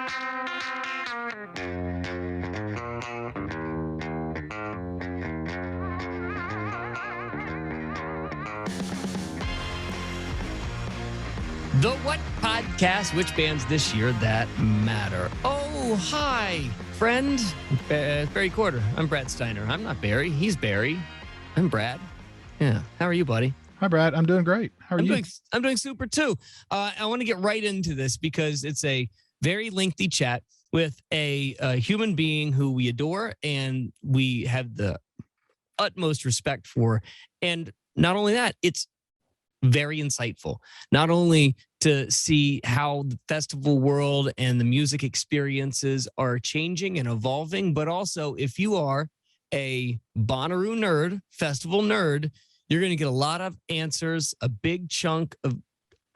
The What Podcast, which bands this year that matter. Oh, hi, friend. Barry Corder. I'm Brad Steiner. I'm not Barry. He's Barry. I'm Brad. Yeah. How are you, buddy? Hi, Brad. I'm doing great. How are you? I'm doing super, too. I want to get right into this because it's a very lengthy chat with a human being who we adore and we have the utmost respect for. And not only that, it's very insightful, not only to see how the festival world and the music experiences are changing and evolving, but also if you are a Bonnaroo nerd, festival nerd, you're going to get a lot of answers. A big chunk of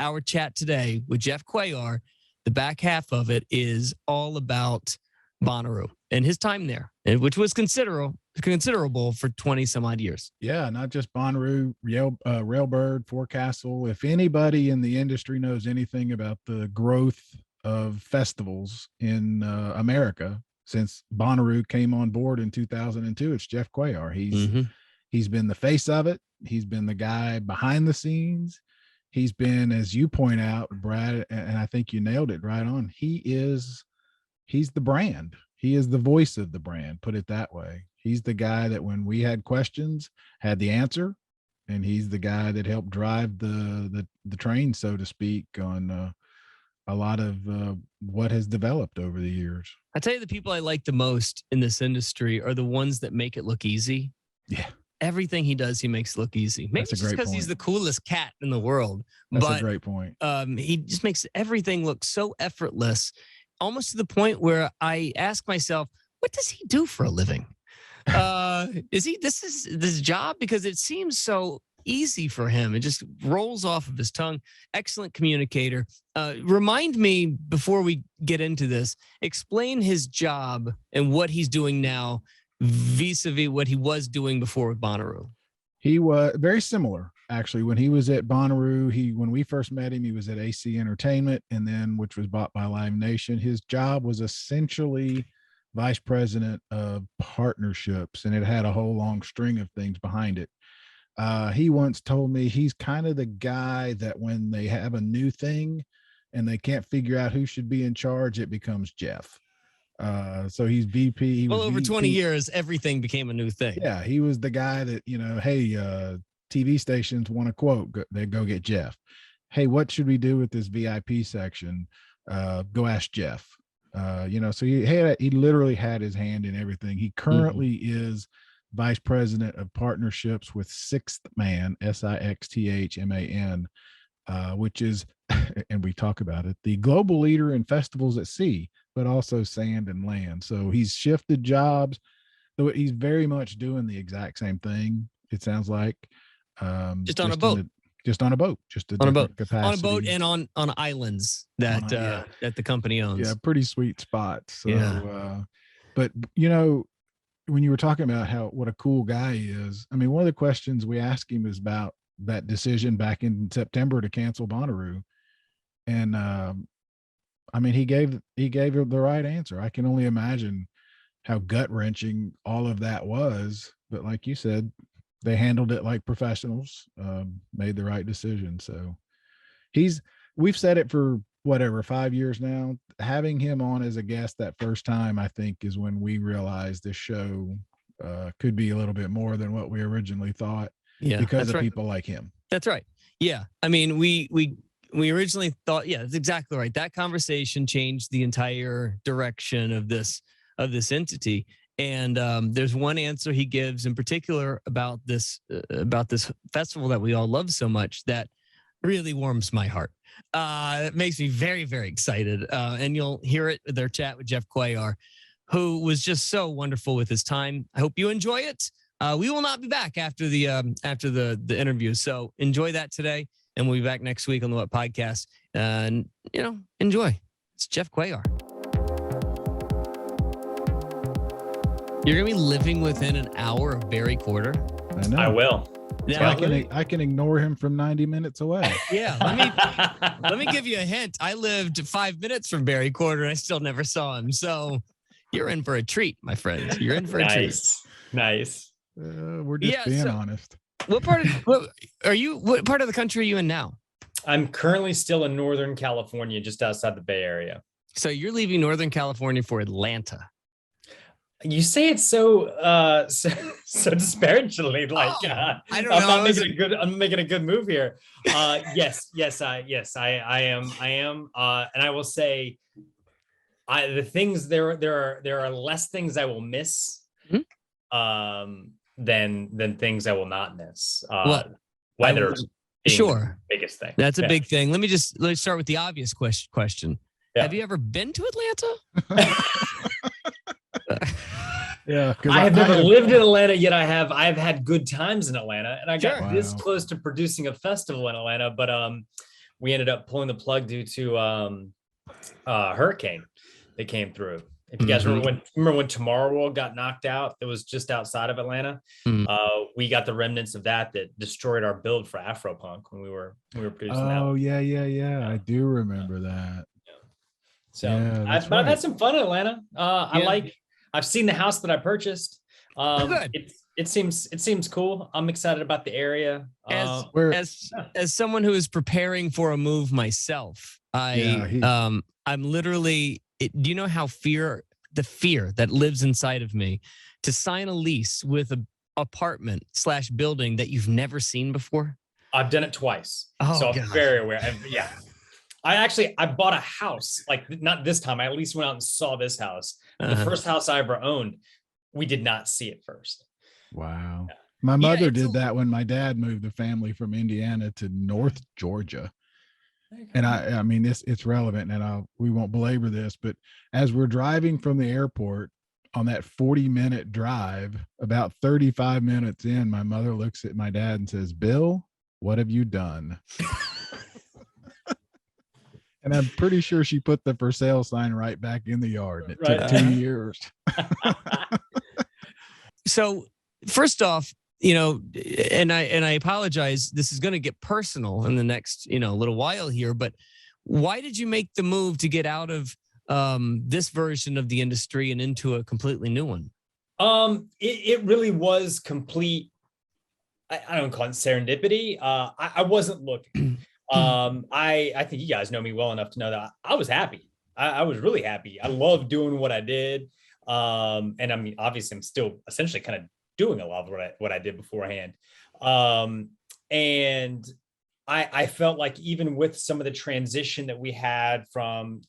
our chat today with Jeff Cuellar, the back half of it is all about Bonnaroo and his time there, which was considerable for 20 some odd years. Yeah, not just Bonnaroo, Railbird, Forecastle. If anybody in the industry knows anything about the growth of festivals in America since Bonnaroo came on board in 2002, it's Jeff Cuellar. He's been the face of it. He's been the guy behind the scenes. He's been, as you point out, Brad, and I think you nailed it right on. He's the brand. He is the voice of the brand, put it that way. He's the guy that when we had questions, had the answer, and he's the guy that helped drive the train, so to speak, on a lot of what has developed over the years. I tell you, the people I like the most in this industry are the ones that make it look easy. Yeah. Everything he does, he makes look easy. Maybe it's just because he's the coolest cat in the world. That's a great point. He just makes everything look so effortless, almost to the point where I ask myself, what does he do for a living? This is this job? Because it seems so easy for him. It just rolls off of his tongue. Excellent communicator. Remind me before we get into this, explain his job and what he's doing now vis-a-vis what he was doing before with Bonnaroo. He was very similar, actually. When he was at Bonnaroo, when we first met him, he was at AC Entertainment, and then which was bought by Live Nation. His job was essentially vice president of partnerships, and it had a whole long string of things behind it. He once told me he's kind of the guy that when they have a new thing and they can't figure out who should be in charge, it becomes Jeff. So he's VP. Over 20 years, everything became a new thing. Yeah, he was the guy that, hey, TV stations want a quote, they go get Jeff. Hey, what should we do with this VIP section? Go ask Jeff. So he literally had his hand in everything. He currently is vice president of partnerships with Sixthman, Sixthman, which is, and we talk about it, the global leader in festivals at sea, but also sand and land. So he's shifted jobs, though he's very much doing the exact same thing. It sounds like just on a boat, just on a boat capacity. And on islands that that the company owns. Yeah, pretty sweet spots. So, yeah. But when you were talking about what a cool guy he is, I mean, one of the questions we asked him is about that decision back in September to cancel Bonnaroo, and he gave the right answer. I can only imagine how gut-wrenching all of that was, but like you said, they handled it like professionals, made the right decision. So we've said it for 5 years now. Having him on as a guest that first time, I think, is when we realized this show could be a little bit more than what we originally thought. Yeah, because of people like him. That's right. Yeah. I mean, we originally thought, yeah, that's exactly right. That conversation changed the entire direction of this entity. And there's one answer he gives in particular about this festival that we all love so much that really warms my heart. It makes me very, very excited. And you'll hear it with their chat with Jeff Cuellar, who was just so wonderful with his time. I hope you enjoy it. We will not be back after the interview. So enjoy that today. And we'll be back next week on the What Podcast. And, enjoy. It's Jeff Cuellar. You're going to be living within an hour of Barry Corder? I know. I will. Now, I can ignore him from 90 minutes away. yeah, let me give you a hint. I lived 5 minutes from Barry Quarter. And I still never saw him. So you're in for a treat, my friend. You're in for a treat. Nice. We're just being honest. What part of the country are you in now? I'm currently still in Northern California, just outside the Bay Area. So you're leaving Northern California for Atlanta. You say it so disparagingly, like I don't know. I'm making a good move here. Yes, I am, and I will say, there are less things I will miss, than things I will not miss. Weather, sure, the biggest thing. That's a big thing. Let's start with the obvious question. Yeah. Have you ever been to Atlanta? Yeah, I have never lived in Atlanta, yet I've had good times in Atlanta, and I got this close to producing a festival in Atlanta, but we ended up pulling the plug due to hurricane that came through. If you guys remember when Tomorrowland got knocked out, it was just outside of Atlanta. We got the remnants of that destroyed our build for Afropunk when we were producing that. Oh yeah. I do remember that. Yeah. So I've had some fun in Atlanta. I've seen the house that I purchased. It seems cool. I'm excited about the area. As someone who is preparing for a move myself, I'm literally. Do you know how the fear that lives inside of me to sign a lease with an apartment / building that you've never seen before? I've done it twice, so I'm very aware. I bought a house, like not this time. I at least went out and saw this house. The first house I ever owned, we did not see it first. Wow. Yeah. My mother did that when my dad moved the family from Indiana to North Georgia. And I mean, it's relevant, and we won't belabor this, but as we're driving from the airport on that 40-minute drive, about 35 minutes in, my mother looks at my dad and says, "Bill, what have you done?" And I'm pretty sure she put the for sale sign right back in the yard. It took 2 years. So first off, and I apologize, this is going to get personal in the next, little while here, but why did you make the move to get out of this version of the industry and into a completely new one? It really was complete. I don't call it serendipity. I wasn't looking. I think you guys know me well enough to know that I was happy. I was really happy. I loved doing what I did. And I mean, obviously I'm still essentially kind of doing a lot of what I did beforehand. And I felt like even with some of the transition that we had from,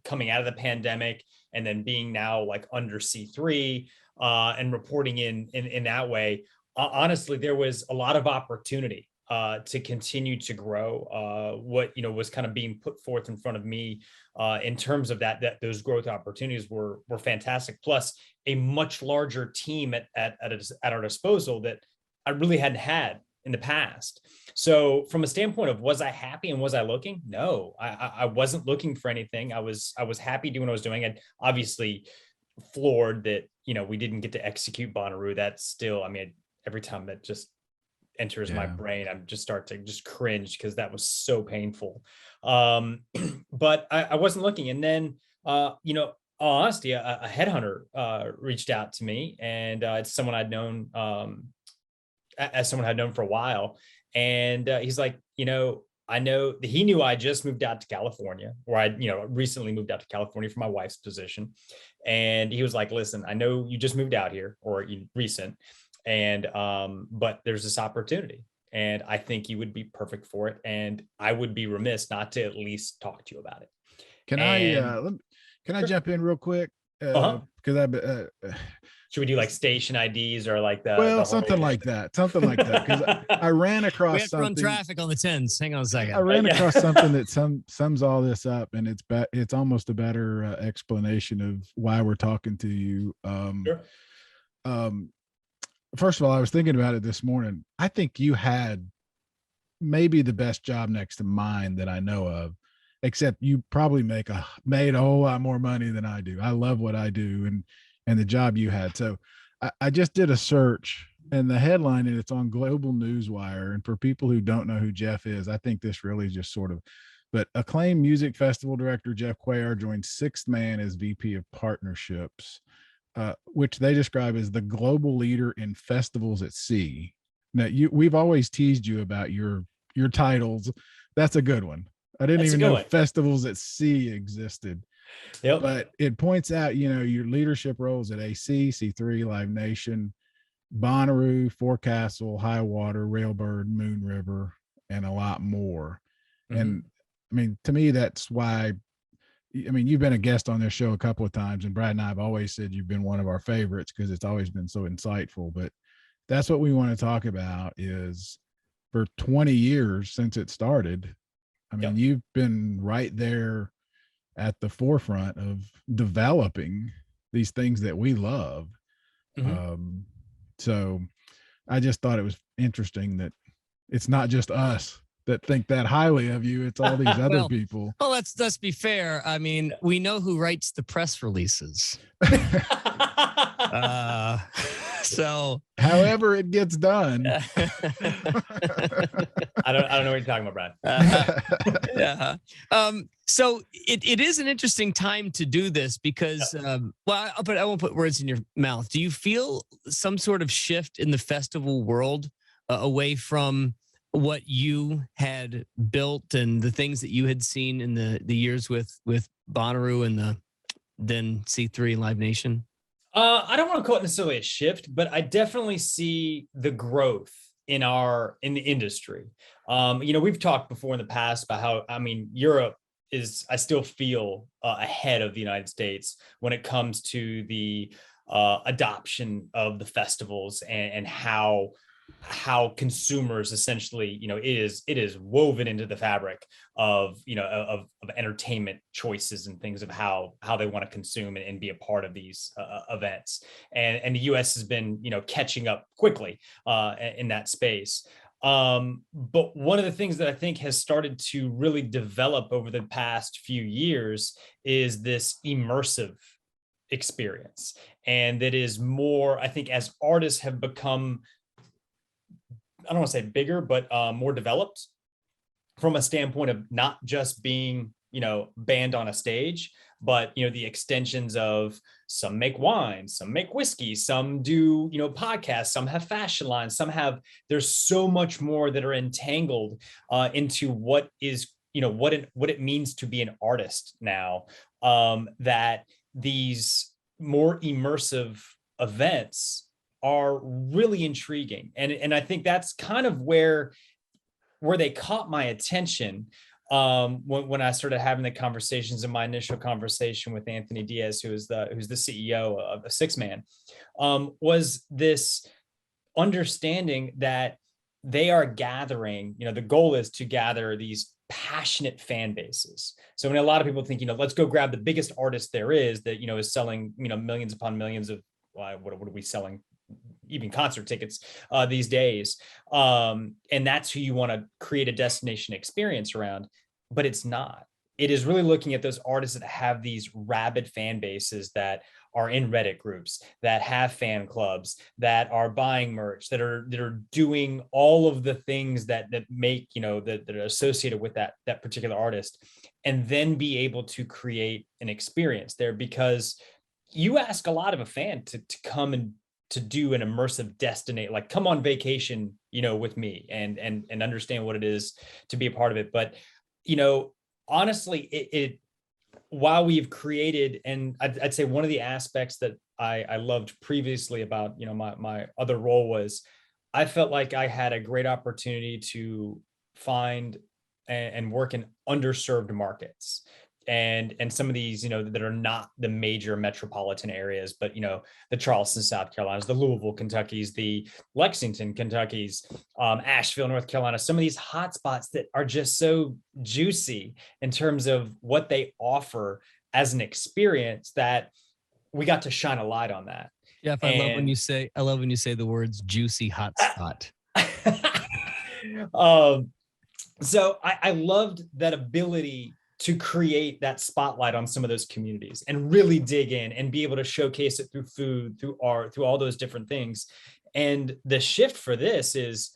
coming out of the pandemic and then being now like under C3 and reporting in that way, honestly, there was a lot of opportunity to continue to grow what was kind of being put forth in front of me in terms of that those growth opportunities were fantastic, plus a much larger team at our disposal that I really hadn't had in the past. So from a standpoint of, was I happy and was I looking? No, I wasn't looking for anything. I was happy doing what I was doing, and obviously floored that we didn't get to execute Bonnaroo. That's still, I mean, every time that just enters my brain, I just start to just cringe because that was so painful. But I wasn't looking. And then, honestly, a headhunter reached out to me, and it's someone I'd known as someone I'd known for a while. And he's like, I know that he knew I just moved out to California, or I, recently moved out to California for my wife's position. And he was like, listen, I know you just moved out here, or recent. And, but there's this opportunity, and I think you would be perfect for it. And I would be remiss not to at least talk to you about it. Can I jump in real quick? Because should we do like station IDs or like something like that? Something like that. Because I ran across we have something. To run traffic on the 10s. Hang on a second. I ran across something that sums all this up, and it's almost a better explanation of why we're talking to you. Sure. First of all, I was thinking about it this morning. I think you had maybe the best job next to mine that I know of, except you probably made a whole lot more money than I do. I love what I do and the job you had. So I just did a search And the headline, and it's on Global Newswire. And for people who don't know who Jeff is, I think this really just sort of, but acclaimed music festival director Jeff Cuellar joined Sixthman as VP of Partnerships, which they describe as the global leader in festivals at sea. Now, we've always teased you about your titles. That's a good one. I didn't even know festivals at sea existed. Yep. But it points out, your leadership roles at AC, C3, Live Nation, Bonnaroo, Forecastle, High Water, Railbird, Moon River, and a lot more. Mm-hmm. And I mean, to me, that's why, you've been a guest on this show a couple of times, and Brad and I have always said you've been one of our favorites because it's always been so insightful. But that's what we want to talk about is for 20 years since it started. I mean, you've been right there at the forefront of developing these things that we love. Mm-hmm. So I just thought it was interesting that it's not just us that think that highly of you. It's all these other people. Well, let's be fair. I mean, we know who writes the press releases. So however it gets done. I don't know what you're talking about, Brad. So it is an interesting time to do this because, but I won't put words in your mouth. Do you feel some sort of shift in the festival world away from what you had built and the things that you had seen in the years with Bonnaroo and the then C3 Live Nation? I don't want to call it necessarily a shift, but I definitely see the growth in the industry. We've talked before in the past about how, Europe is, I still feel ahead of the United States when it comes to the adoption of the festivals and how consumers essentially, it is woven into the fabric of entertainment choices and things of how they want to consume and be a part of these events. And the US has been, catching up quickly in that space. But one of the things that I think has started to really develop over the past few years is this immersive experience. And that is more, I think, as artists have become, I don't want to say bigger, but more developed from a standpoint of not just being, band on a stage, but, the extensions of some make wine, some make whiskey, some do, podcasts, some have fashion lines, there's so much more that are entangled into what is, what it means to be an artist now, that these more immersive events are really intriguing. And I think that's kind of where they caught my attention when I started having the conversations in my initial conversation with Anthony Diaz, who's the CEO of Sixthman, was this understanding that they are gathering, the goal is to gather these passionate fan bases. So when a lot of people think, let's go grab the biggest artist there is that, is selling, millions upon millions of, what are we selling? Even concert tickets these days. And that's who you want to create a destination experience around, but it's not. It is really looking at those artists that have these rabid fan bases that are in Reddit groups, that have fan clubs, that are buying merch, that are doing all of the things that make, that are associated with that particular artist, and then be able to create an experience there. Because you ask a lot of a fan to come and to do an immersive destination, like come on vacation, with me and understand what it is to be a part of it. But, honestly, it while we've created, and I'd say one of the aspects that I loved previously about, my other role was I felt like I had a great opportunity to find and work in underserved markets. And some of these, that are not the major metropolitan areas, but, the Charleston, South Carolinas, the Louisville, Kentuckys, the Lexington, Kentuckys, Asheville, North Carolina, some of these hotspots that are just so juicy in terms of what they offer as an experience that we got to shine a light on that. Jeff, I love when you say the words juicy hotspot. So I loved that ability to create that spotlight on some of those communities and really dig in and be able to showcase it through food, through art, through all those different things. And the shift for this is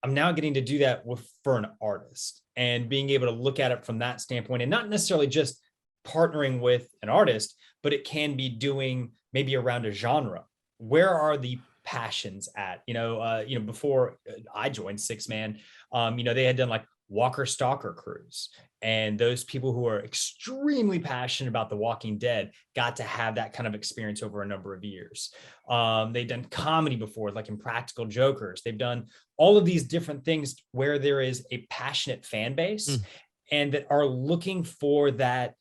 I'm now getting to do that for an artist and being able to look at it from that standpoint, and not necessarily just partnering with an artist, but it can be doing maybe around a genre. Where are the passions at? Before I joined Sixthman, they had done like Walker Stalker cruise, and those people who are extremely passionate about The Walking Dead got to have that kind of experience over a number of years. They've done comedy before, like Impractical Jokers. They've done all of these different things where there is a passionate fan base and that are looking for that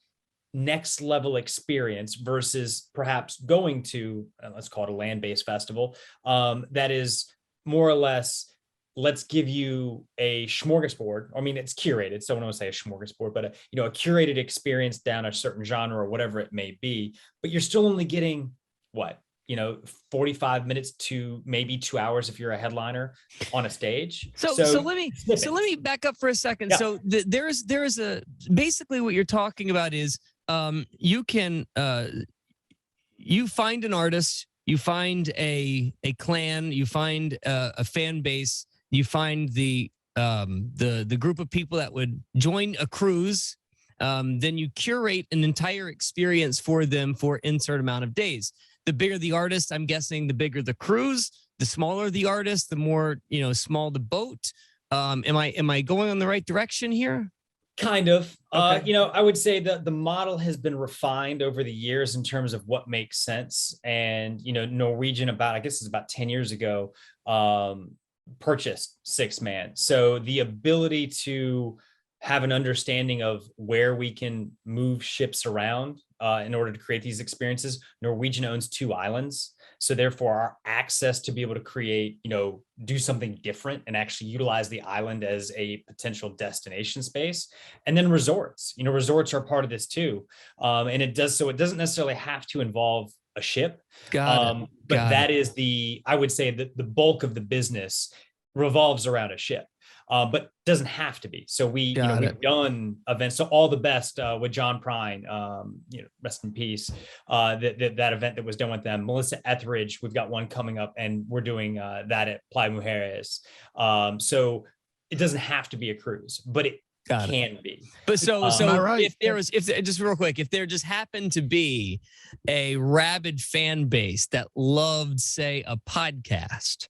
next level experience versus perhaps going to, let's call it a land-based festival, that is more or less, let's give you a smorgasbord. I mean, it's curated, so I don't want to say a smorgasbord, but a curated experience down a certain genre or whatever it may be, but you're still only getting 45 mines to maybe 2 hours if you're a headliner on a stage. So let me back up for a second. Yeah. So there's basically what you're talking about is you can you find an artist, you find a clan, you find a fan base, you find the group of people that would join a cruise. Then you curate an entire experience for them for insert amount of days. The bigger the artist, I'm guessing the bigger the cruise. The smaller the artist, the more small the boat. Am I going on the right direction here? Kind of. Okay. I would say that the model has been refined over the years in terms of what makes sense. And, Norwegian I guess it's about 10 years ago, purchased Sixthman. So the ability to have an understanding of where we can move ships around in order to create these experiences. Norwegian owns 2 islands. So therefore our access to be able to create, do something different and actually utilize the island as a potential destination space. And then resorts, resorts are part of this too. And it doesn't necessarily have to involve a ship. But that is I would say that the bulk of the business revolves around a ship. But doesn't have to be. So we've done events. So All the Best with John Prine, rest in peace. That event that was done with them. Melissa Etheridge, we've got one coming up, and we're doing that at Playa Mujeres. So it doesn't have to be a cruise, but it can be. But so right. if just real quick, if there just happened to be a rabid fan base that loved, say, a podcast,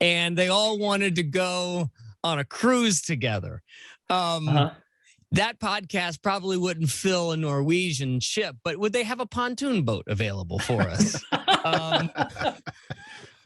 and they all wanted to go on a cruise together, that podcast probably wouldn't fill a Norwegian ship, but would they have a pontoon boat available for us?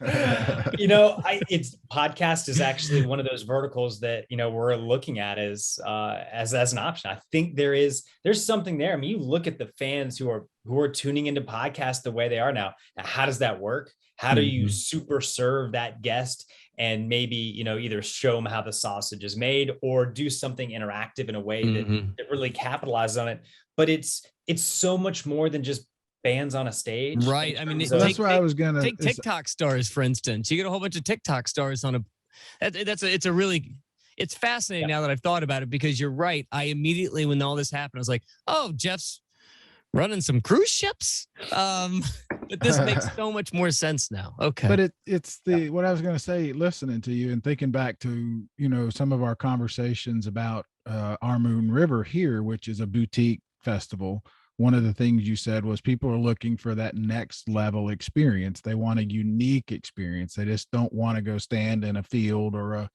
It's podcast is actually one of those verticals that we're looking at as an option. I think there's something there. I mean, you look at the fans who are tuning into podcasts the way they are now. Now, how does that work? How do you super serve that guest and maybe, either show them how the sausage is made or do something interactive in a way that really capitalizes on it? But it's so much more than just bands on a stage. Right. I mean, that's where I was going to take TikTok stars, for instance. You get a whole bunch of TikTok stars on it's fascinating now that I've thought about it, because you're right. I immediately, when all this happened, I was like, oh, Jeff's running some cruise ships. But this makes so much more sense now. Okay. But it's what I was going to say, listening to you and thinking back to, some of our conversations about Our Moon River here, which is a boutique festival. One of the things you said was people are looking for that next level experience. They want a unique experience. They just don't want to go stand in a field or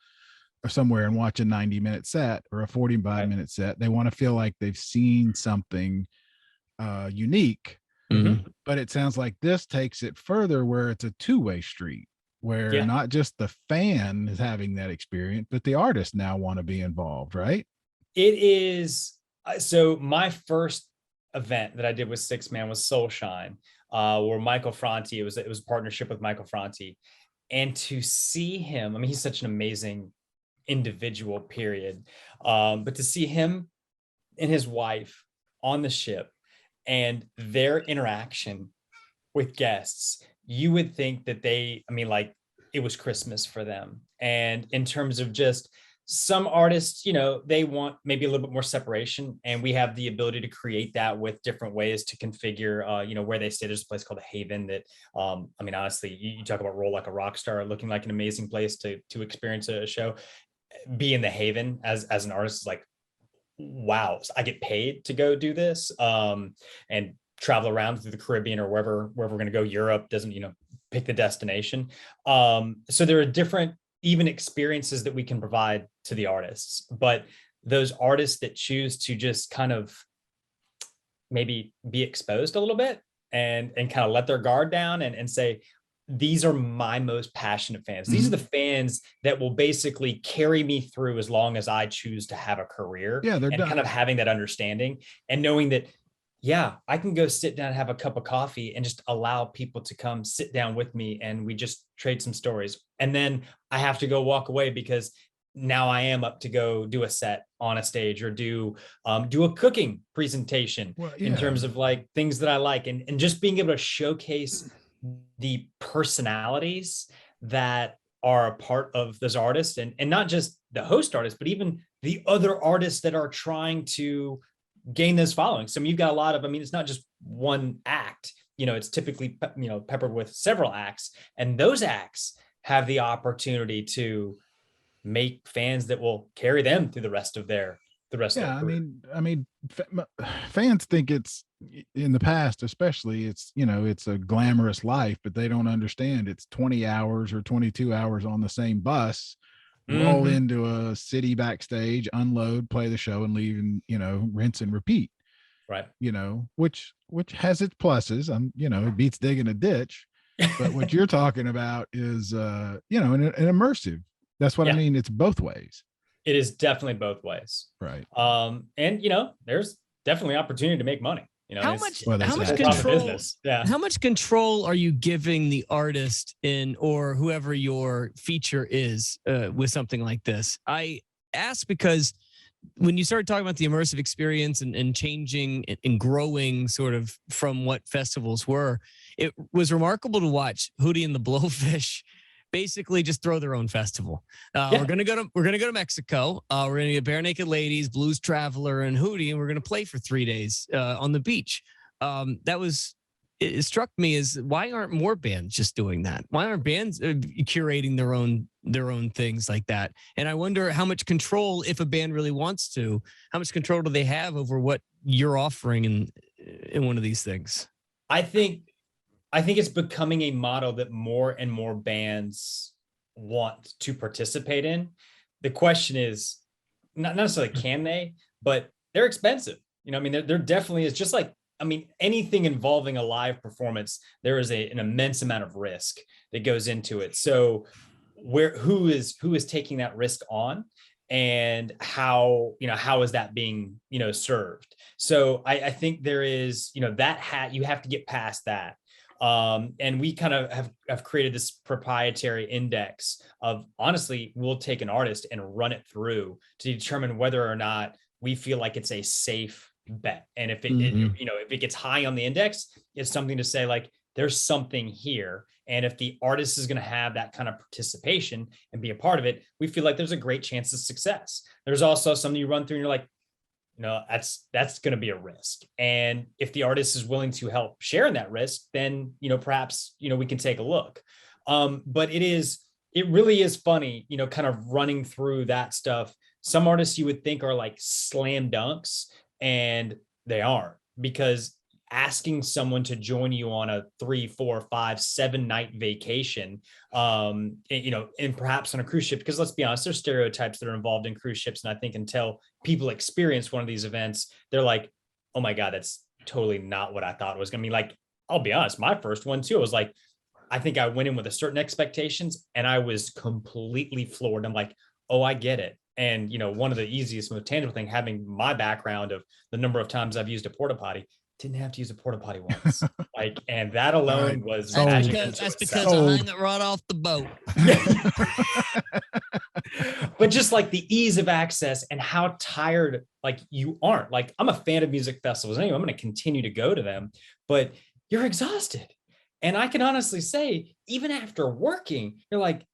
somewhere and watch a 90-minute set or a 45-minute set. They want to feel like they've seen something unique. But it sounds like this takes it further, where it's a two-way street, where not just the fan is having that experience, but the artists now want to be involved, right? It is. So my first event that I did with Sixthman was Soul Shine, where Michael Franti, it was a partnership with Michael Franti. And to see him, I mean, he's such an amazing individual, period. But to see him and his wife on the ship and their interaction with guests, you would think that it was Christmas for them. And in terms of just some artists, they want maybe a little bit more separation, and we have the ability to create that with different ways to configure, where they stay. There's a place called the Haven that, honestly, you talk about roll like a rock star, looking like an amazing place to experience a show. Be in the Haven as an artist is like, wow, I get paid to go do this, and travel around through the Caribbean or wherever we're going to go. Europe doesn't, pick the destination. So there are different even experiences that we can provide to the artists, but those artists that choose to just kind of maybe be exposed a little bit and kind of let their guard down and say, these are my most passionate fans. These are the fans that will basically carry me through as long as I choose to have a career. Yeah, they're and done. Kind of having that understanding and knowing that, yeah, I can go sit down and have a cup of coffee and just allow people to come sit down with me and we just trade some stories. And then I have to go walk away because now I am up to go do a set on a stage or do a cooking presentation in terms of like things that I like, and just being able to showcase the personalities that are a part of those artists, and not just the host artists, but even the other artists that are trying to gain this following. So you've got a lot of, it's not just one act, it's typically, peppered with several acts, and those acts have the opportunity to make fans that will carry them through the rest of their career. Fans think it's, in the past especially, it's it's a glamorous life, but they don't understand it's 20 hours or 22 hours on the same bus, roll into a city backstage, unload, play the show, and leave, and rinse and repeat, right? Which has its pluses. It beats digging a ditch, but what you're talking about is an immersive. That's what I mean. It's both ways. It is definitely both ways. Right. And there's definitely opportunity to make money. How much control? How much control are you giving the artist or whoever your feature is with something like this? I ask because when you started talking about the immersive experience and changing and growing sort of from what festivals were, it was remarkable to watch Hootie and the Blowfish basically just throw their own festival. We're gonna go to Mexico. We're gonna get Bare Naked Ladies, Blues Traveler, and Hootie, and we're gonna play for 3 days on the beach. It struck me as, why aren't more bands just doing that? Why aren't bands curating their own things like that? And I wonder how much control, if a band really wants to, how much control do they have over what you're offering in one of these things? I think it's becoming a model that more and more bands want to participate in. The question is not necessarily can they, but they're expensive. There definitely is, just like, anything involving a live performance, there is an immense amount of risk that goes into it. So who is taking that risk on, and how is that being, served? So I think there is, that you have to get past that. And we kind of have created this proprietary index of, honestly, we'll take an artist and run it through to determine whether or not we feel like it's a safe bet. And if if it gets high on the index, it's something to say, like, there's something here. And if the artist is going to have that kind of participation and be a part of it, we feel like there's a great chance of success. There's also something you run through and you're like, that's going to be a risk. And if the artist is willing to help share in that risk, then, perhaps, we can take a look. But it really is funny, kind of running through that stuff. Some artists you would think are like slam dunks, and they aren't, because asking someone to join you on a 3, 4, 5, 7 night vacation, and perhaps on a cruise ship, because let's be honest, there's stereotypes that are involved in cruise ships. And I think until people experience one of these events, they're like, oh my God, that's totally not what I thought it was going to be. Like, I'll be honest, my first one too, I was like, I think I went in with a certain expectations and I was completely floored. I'm like, oh, I get it. And, one of the easiest, most tangible thing, having my background of the number of times I've used a porta potty, didn't have to use a porta potty once. And that alone was that's because I hung it right off the boat. But just like the ease of access and how tired, like, you aren't. Like, I'm a fan of music festivals anyway. I'm going to continue to go to them, but you're exhausted. And I can honestly say, even after working, you're like,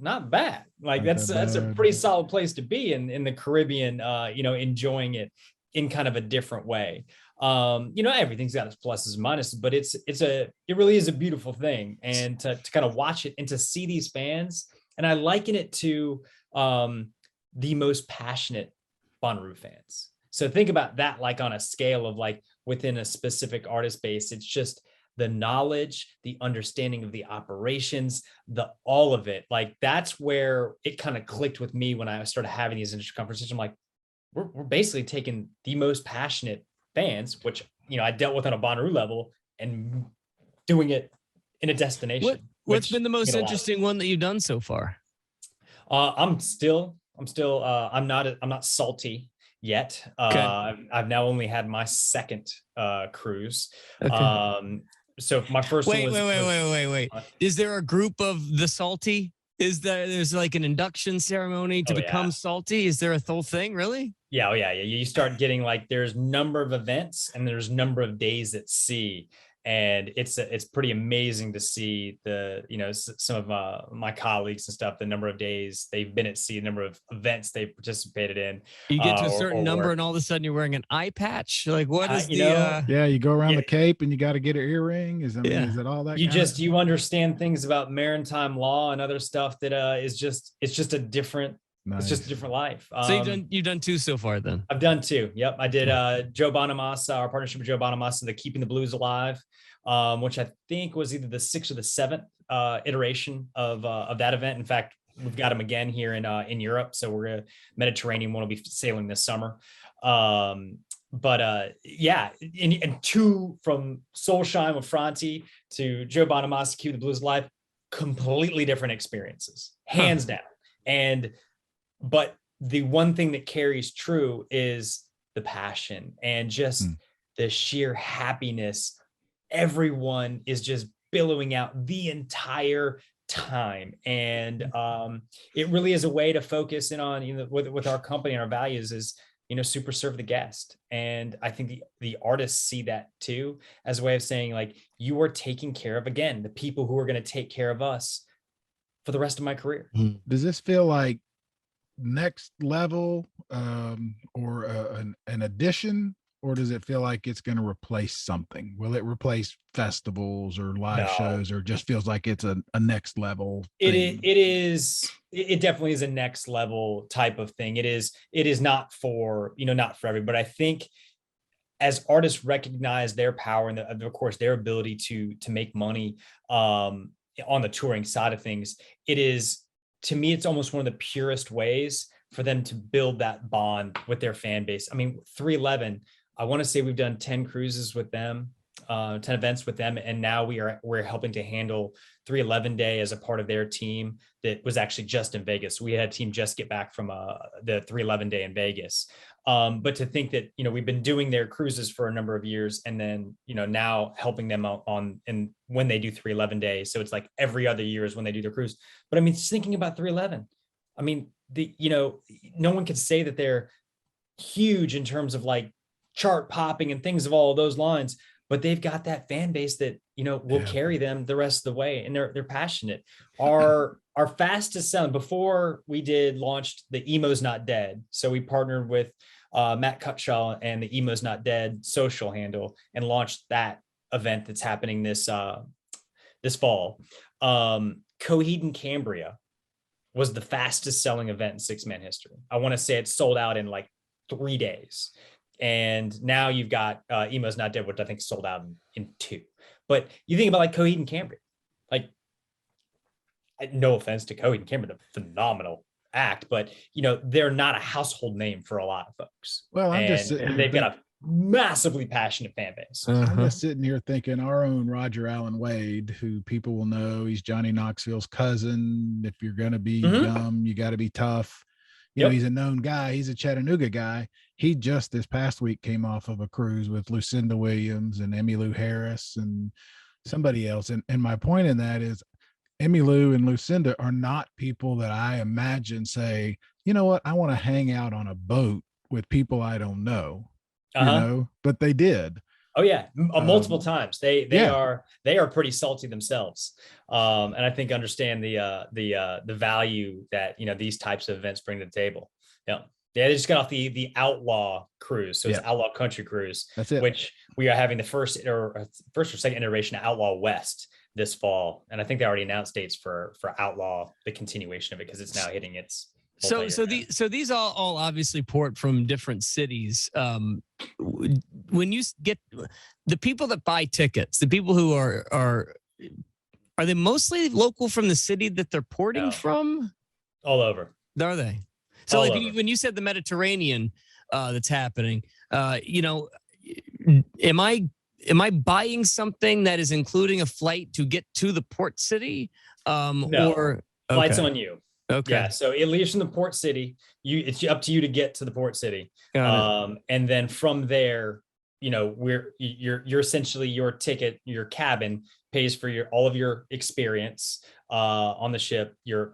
not bad. Like Not that's a bad. pretty solid place to be in the Caribbean, enjoying it in kind of a different way. Everything's got its pluses and minuses, but it really is a beautiful thing. And to kind of watch it and to see these fans, and I liken it to the most passionate Bonnaroo fans. So think about that, like on a scale of like within a specific artist base, it's just the knowledge, the understanding of the operations, all of it. Like that's where it kind of clicked with me when I started having these industry conversations. I'm like, we're basically taking the most passionate fans, which, I dealt with on a Bonnaroo level, and doing it in a destination. What's been the most interesting one that you've done so far? I'm not salty yet. Okay. I've now only had my second cruise. Okay. So my first one was wait. Is there a group of the salty? There's like an induction ceremony to become salty? Is there a whole thing, really? Yeah. Oh yeah. You start getting like, there's number of events and there's number of days at sea. And it's pretty amazing to see some of my colleagues and stuff, the number of days they've been at sea, the number of events they've participated in. You get to a certain number and all of a sudden you're wearing an eye patch. Like what is yeah, you go around the Cape and you got to get an earring. Is it all that? You understand things about maritime law and other stuff that it's just a different. Nice. It's just a different life. So you've done two so far then? I've done two. Yep. I did Joe Bonamassa, our partnership with Joe Bonamassa, the Keeping the Blues Alive, which I think was either the 6th or the 7th iteration of that event. In fact, we've got them again here in Europe. So we're Mediterranean one will be sailing this summer. And two, from Soulshine with Franti to Joe Bonamassa, Keeping the Blues Alive, completely different experiences, hands down. But the one thing that carries true is the passion and just the sheer happiness. Everyone is just billowing out the entire time. And it really is a way to focus in on, with our company and our values is, super serve the guest. And I think the artists see that too, as a way of saying, like, you are taking care of, again, the people who are going to take care of us for the rest of my career. Does this feel like next level or an addition, or does it feel like it's going to replace something? Will it replace festivals or live shows, or just feels like it's a next level thing? It definitely is a next level type of thing. It is not for everybody. I think as artists recognize their power and of course their ability to make money on the touring side of things, it is, to me, it's almost one of the purest ways for them to build that bond with their fan base. I mean, 311, I want to say we've done 10 cruises with them, 10 events with them. And now we're helping to handle 311 Day as a part of their team that was actually just in Vegas. We had a team just get back from the 311 Day in Vegas. But to think that, we've been doing their cruises for a number of years and then, now helping them on and when they do 311 Day. So it's like every other year is when they do their cruise. But I mean, just thinking about 311, I mean, no one can say that they're huge in terms of like chart popping and things of all of those lines, but they've got that fan base that, will carry them the rest of the way. And they're passionate. Our fastest selling, before we launched the Emo's Not Dead. So we partnered with Matt Cutshaw and the Emo's Not Dead social handle and launched that event that's happening this fall. Coheed and Cambria was the fastest selling event in Sixthman history. I want to say it sold out in like 3 days. And now you've got Emo's Not Dead, which I think sold out in 2. But you think about like Coheed and Cambria, like, no offense to Coheed and Cambria, the phenomenal act, but they're not a household name for a lot of folks. Well, they've got a massively passionate fan base. I'm just sitting here thinking our own Roger Allen Wade, who people will know, he's Johnny Knoxville's cousin. If you're going to be dumb, you got to be tough. You know, he's a known guy. He's a Chattanooga guy. He just this past week came off of a cruise with Lucinda Williams and Emmylou Harris and somebody else. And my point in that is Emmylou and Lucinda are not people that I imagine say, you know what, I want to hang out on a boat with people I don't know, but they did. Oh yeah, multiple times. They yeah. are pretty salty themselves, and I think understand the value that these types of events bring to the table. Yeah, yeah. They just got off the Outlaw cruise, so it's Yeah. Outlaw Country Cruise, That's it. which we are having the first or second iteration of Outlaw West this fall, and I think they already announced dates for Outlaw, the continuation of it, because it's now hitting its These all obviously port from different cities. When you get the people that buy tickets, the people who are they mostly local from the city that they're porting from? All over. Are they? So like when you said the Mediterranean that's happening, am I buying something that is including a flight to get to the port city? No. Or flight's on you. Okay. Yeah. So it leaves from the port city. It's up to you to get to the port city. And then from there, you're essentially, your ticket, your cabin pays for all of your experience on the ship. Your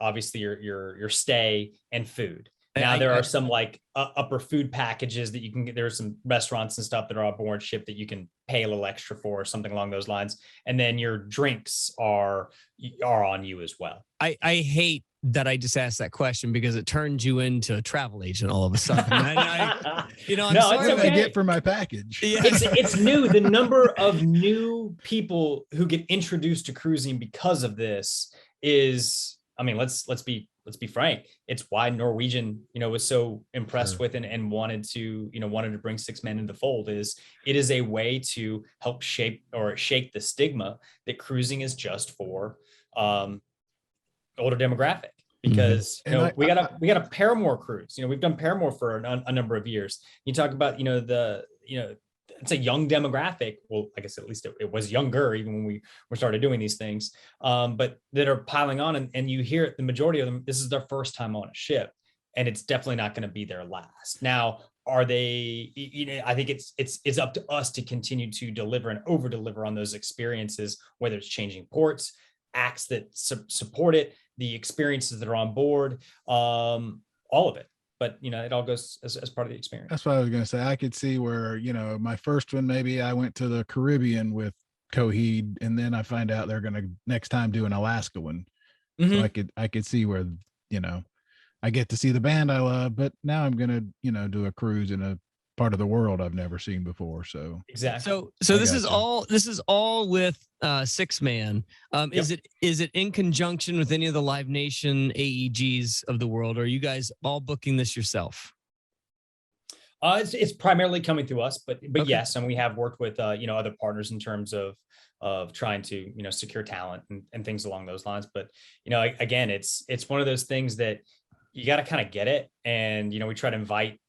stay and food. Now there are some like upper food packages that you can get. There's some restaurants and stuff that are on board ship that you can pay a little extra for, or something along those lines. And then your drinks are on you as well. I hate that I just asked that question because it turns you into a travel agent all of a sudden. I'm sorry what I get for my package. Yeah. It's new. The number of new people who get introduced to cruising because of this is, I mean, let's be frank. It's why Norwegian, was so impressed with and wanted to bring Sixthman into the fold. It is a way to help shake the stigma that cruising is just for older demographic, because we got a Paramore cruise. We've done Paramore for a number of years. You talk about it's a young demographic. Well, I guess at least it was younger even when we started doing these things, but that are piling on, and you hear it, the majority of them, this is their first time on a ship, and it's definitely not going to be their last. Now, are they, I think it's up to us to continue to deliver and over deliver on those experiences, whether it's changing ports, acts that support it, the experiences that are on board, all of it. But it all goes as part of the experience. That's what I was going to say. I could see where my first one, maybe I went to the Caribbean with Coheed, and then I find out they're going to next time do an Alaska one. Mm-hmm. So I could see where I get to see the band I love, but now I'm going to do a cruise in a part of the world I've never seen before. So exactly. So this is all with Sixthman. Yep. Is it in conjunction with any of the Live Nation AEGs of the world, or are you guys all booking this yourself? It's primarily coming through us, but okay. Yes, and we have worked with other partners in terms of trying to secure talent and things along those lines. But again, it's one of those things that you got to kind of get it, and we try to invite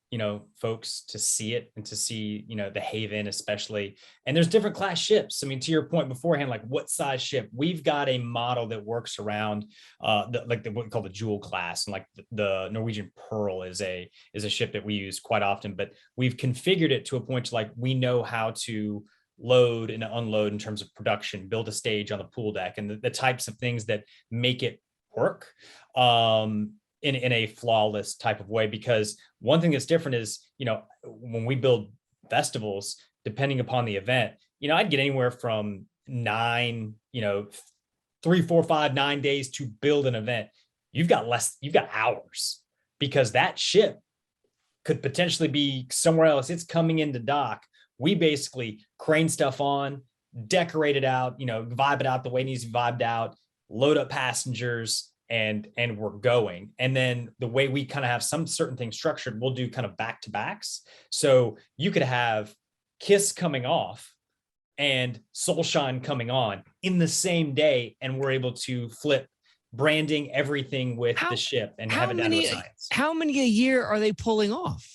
folks to see it and to see, the Haven especially. And there's different class ships. I mean, to your point beforehand, like what size ship, we've got a model that works around what we call the Jewel class. And like the Norwegian Pearl is a ship that we use quite often, but we've configured it to a point to like, we know how to load and unload in terms of production, build a stage on the pool deck, and the types of things that make it work. In a flawless type of way. Because one thing that's different is, when we build festivals, depending upon the event, I'd get anywhere from 3, 4, 5, 9 days to build an event. You've got hours, because that ship could potentially be somewhere else. It's coming into dock. We basically crane stuff on, decorate it out, vibe it out the way it needs to be vibed out, load up passengers, and we're going. And then the way we kind of have some certain things structured, we'll do kind of back-to-backs. So you could have Kiss coming off and Soulshine coming on in the same day, and we're able to flip branding, everything with the ship, and have it down to a science. How many a year are they pulling off?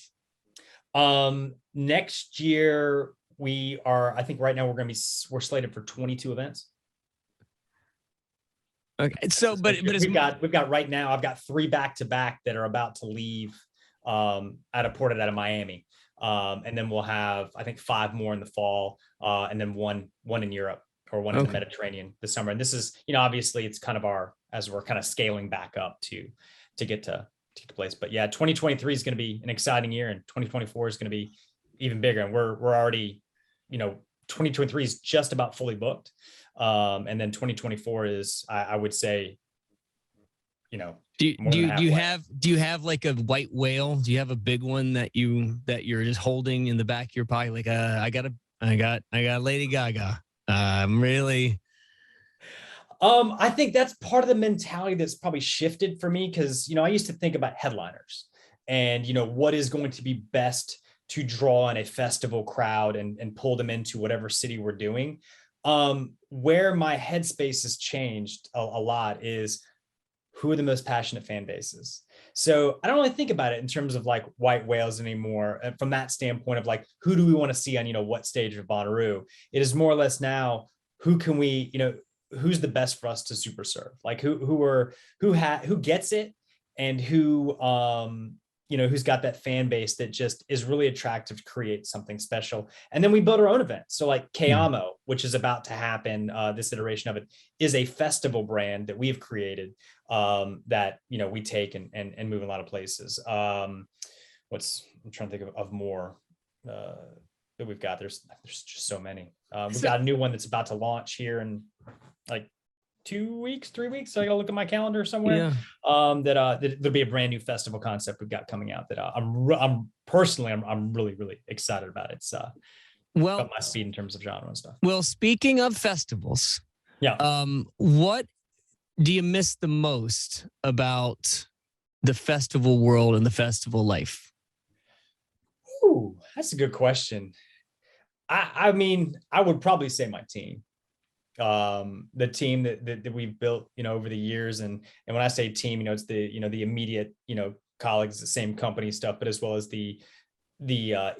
Next year I think right now we're slated for 22 events. Okay. So, but we've got right now, I've got 3 back-to-back that are about to leave out of Miami. And then we'll have, I think, 5 more in the fall, and then one in Europe, or one in the Mediterranean this summer. And this is, obviously it's kind of as we're kind of scaling back up to get to place. But yeah, 2023 is going to be an exciting year, and 2024 is going to be even bigger. And we're already, 2023 is just about fully booked. And then 2024 is, I would say, do more than you have like a white whale? Do you have a big one that you're just holding in the back of your pocket? Like, I got Lady Gaga. I'm really. I think that's part of the mentality that's probably shifted for me, because, I used to think about headliners and, what is going to be best to draw in a festival crowd and pull them into whatever city we're doing. Where my headspace has changed a lot is who are the most passionate fan bases. So I don't really think about it in terms of like white whales anymore. From that standpoint of like, who do we want to see on, what stage of Bonnaroo? It is more or less now, who can we, who's the best for us to super serve? Like who gets it, and who's got that fan base that just is really attractive to create something special. And then we build our own events. So like Kayamo, which is about to happen, this iteration of it is a festival brand that we've created, that, we take and move in a lot of places. I'm trying to think of more that we've got. There's just so many. We've got a new one that's about to launch here in like 2 weeks, 3 weeks. So I gotta look at my calendar somewhere. There'll be a brand new festival concept we've got coming out that I'm personally really, really excited about. It's up my speed in terms of genre and stuff. Well, speaking of festivals, what do you miss the most about the festival world and the festival life? Ooh, that's a good question. I mean, I would probably say my team. The team that we've built, over the years. And when I say team, it's the immediate, colleagues, the same company stuff, but as well as the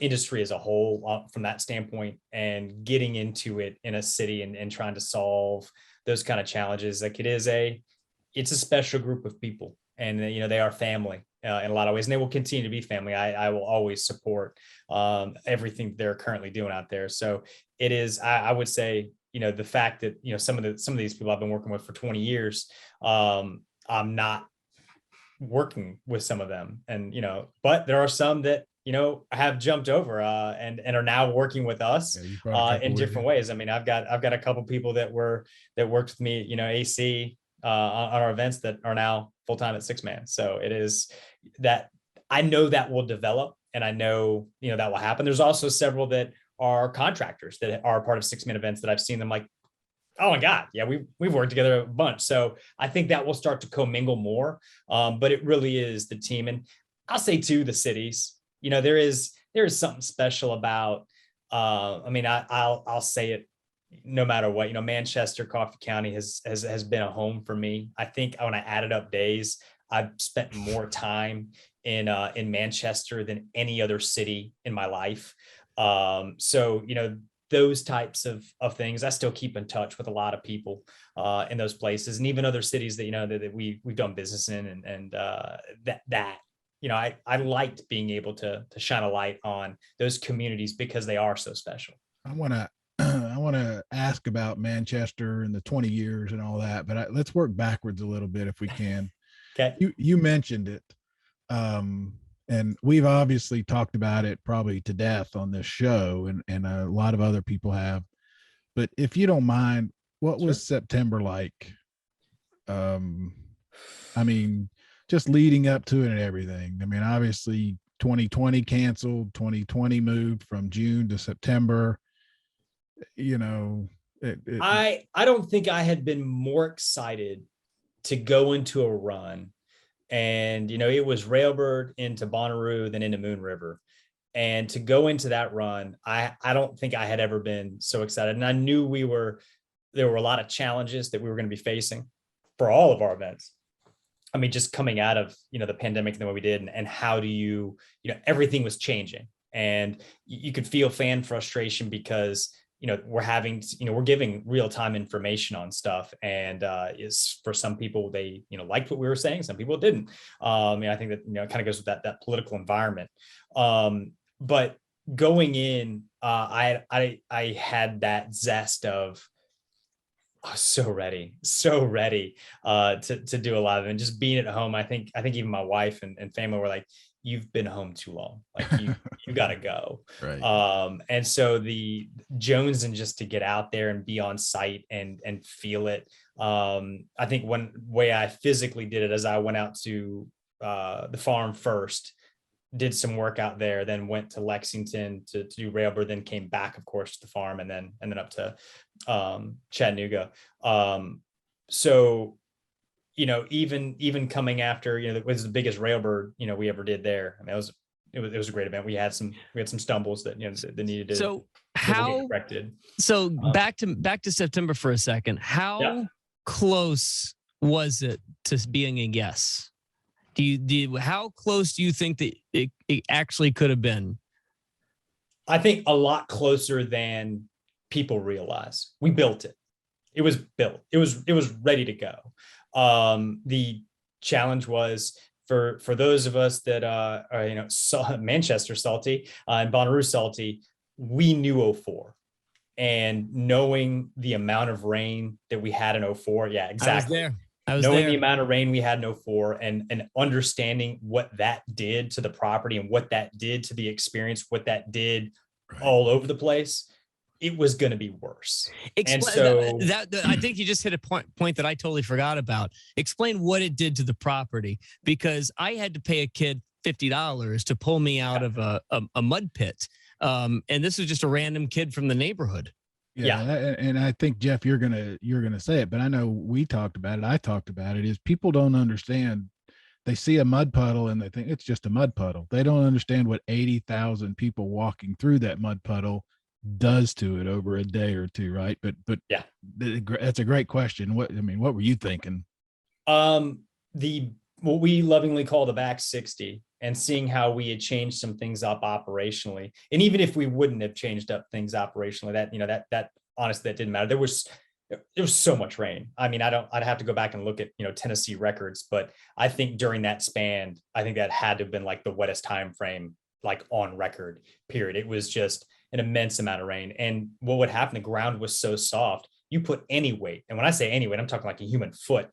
industry as a whole, from that standpoint, and getting into it in a city and trying to solve those kind of challenges. Like it's a special group of people, and they are family in a lot of ways, and they will continue to be family. I will always support everything they're currently doing out there. So it is, I would say, the fact that, some of these people I've been working with for 20 years, I'm not working with some of them, and, but there are some that, have jumped over, and are now working with us, in different ways. I mean, I've got a couple people that worked with me, AC, on our events that are now full-time at Sixthman. So it is that I know that will develop, and I know, that will happen. There's also several that are contractors that are part of Sixthman events that I've seen them like, oh my God, yeah, we've worked together a bunch. So I think that will start to commingle more. But it really is the team. And I'll say too, the cities, there is something special about, I mean, I'll say it no matter what, Manchester, Coffee County has been a home for me. I think when I added up days, I've spent more time in Manchester than any other city in my life. So, those types of things, I still keep in touch with a lot of people in those places, and even other cities that, that we've done business in, and I liked being able to shine a light on those communities because they are so special. I want to ask about Manchester and the 20 years and all that, but let's work backwards a little bit if we can. Okay. You mentioned it. And we've obviously talked about it probably to death on this show, and a lot of other people have. But if you don't mind, what was September like? I mean, just leading up to it and everything. I mean, obviously 2020 canceled, 2020 moved from June to September. I don't think I had been more excited to go into a run. And, it was Railbird into Bonnaroo, then into Moon River. And to go into that run, I don't think I had ever been so excited. And I knew there were a lot of challenges that we were going to be facing for all of our events. I mean, just coming out of, the pandemic and the way we did, and how do you everything was changing, and you could feel fan frustration because, we're giving real-time information on stuff, and is for some people, they, liked what we were saying. Some people didn't. I think that, it kind of goes with that political environment. But going in, I had that zest of, so ready to do a lot of it, and just being at home. I think even my wife and family were like, you've been home too long. Like you got to go. Right. And so the Jones and just to get out there and be on site and feel it. I think one way I physically did it is I went out to the farm first, did some work out there, then went to Lexington to do Railbird, then came back, of course, to the farm and then up to Chattanooga. So, you know, even coming after, you know, it was the biggest Railbird, you know, we ever did there. I mean, it was a great event. We had some stumbles that, you know, that needed to So get corrected. So back to September for a second. How close was it to being a yes? How close do you think that it actually could have been? I think a lot closer than people realize. We built it. It was built. It was ready to go. The challenge was for those of us that are, you know, Manchester salty and Bonnaroo salty, we knew 04. And knowing the amount of rain that we had in 04, yeah, exactly. I was knowing there. The amount of rain we had in 04 and understanding what that did to the property and what that did to the experience, what that did all over the place, it was going to be worse. And so that I think you just hit a point that I totally forgot about. Explain what it did to the property, because I had to pay a kid $50 to pull me out of a mud pit. And this was just a random kid from the neighborhood. Yeah. And I think, Jeff, you're gonna say it, but I know we talked about it. I talked about it, is people don't understand. They see a mud puddle and they think it's just a mud puddle. They don't understand what 80,000 people walking through that mud puddle does to it over a day or two. Right. But yeah, that's a great question. What were you thinking? What we lovingly call the back 60, and seeing how we had changed some things up operationally. And even if we wouldn't have changed up things operationally, that, you know, that honestly, that didn't matter. There was so much rain. I mean, I'd have to go back and look at, you know, Tennessee records, but I think during that span, I think that had to have been like the wettest time frame, like on record, period. It was just an immense amount of rain. And what would happen, the ground was so soft, you put any weight. And when I say any weight, I'm talking like a human foot.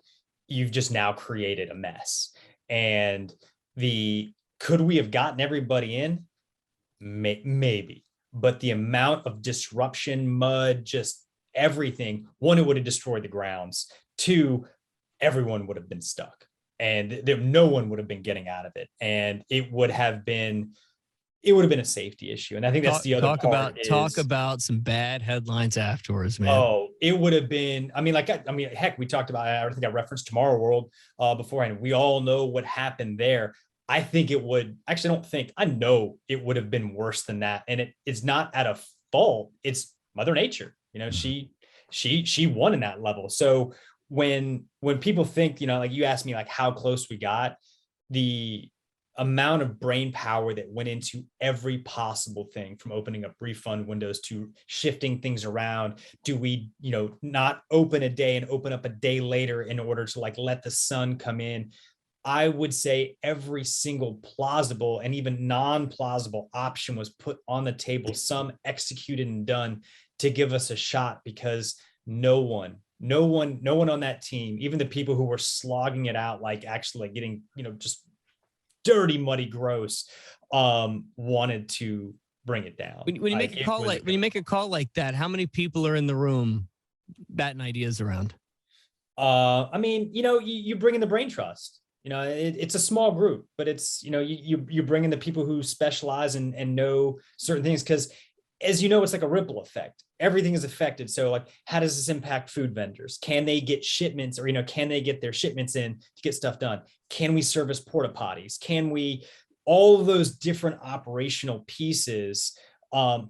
You've just now created a mess. And could we have gotten everybody in? Maybe, but the amount of disruption, mud, just everything, one, it would have destroyed the grounds. Two, everyone would have been stuck and no one would have been getting out of it. And it would have been a safety issue. And I think that's the other part. Talk about some bad headlines afterwards, man. Oh, it would have been, heck, we talked about, I think I referenced Tomorrow World beforehand. We all know what happened there. I think it would, actually, I don't think, I know it would have been worse than that. And it's not at a fault. It's Mother Nature. You know, she won in that level. So when people think, you know, like you asked me, like how close we got, the amount of brain power that went into every possible thing, from opening up refund windows to shifting things around. Do we, you know, not open a day and open up a day later in order to like let the sun come in? I would say every single plausible and even non-plausible option was put on the table, some executed and done to give us a shot, because no one on that team, even the people who were slogging it out, like actually like getting, you know, just dirty, muddy, gross, wanted to bring it down. When you make a call like that, how many people are in the room batting ideas around? I mean, you know, you bring in the brain trust. You know, it's a small group, but it's, you know, you bring in the people who specialize and know certain things, because as you know, it's like a ripple effect. Everything is affected. So like, how does this impact food vendors? Can they get shipments, or, you know, can they get their shipments in to get stuff done? Can we service porta potties? Can we, all of those different operational pieces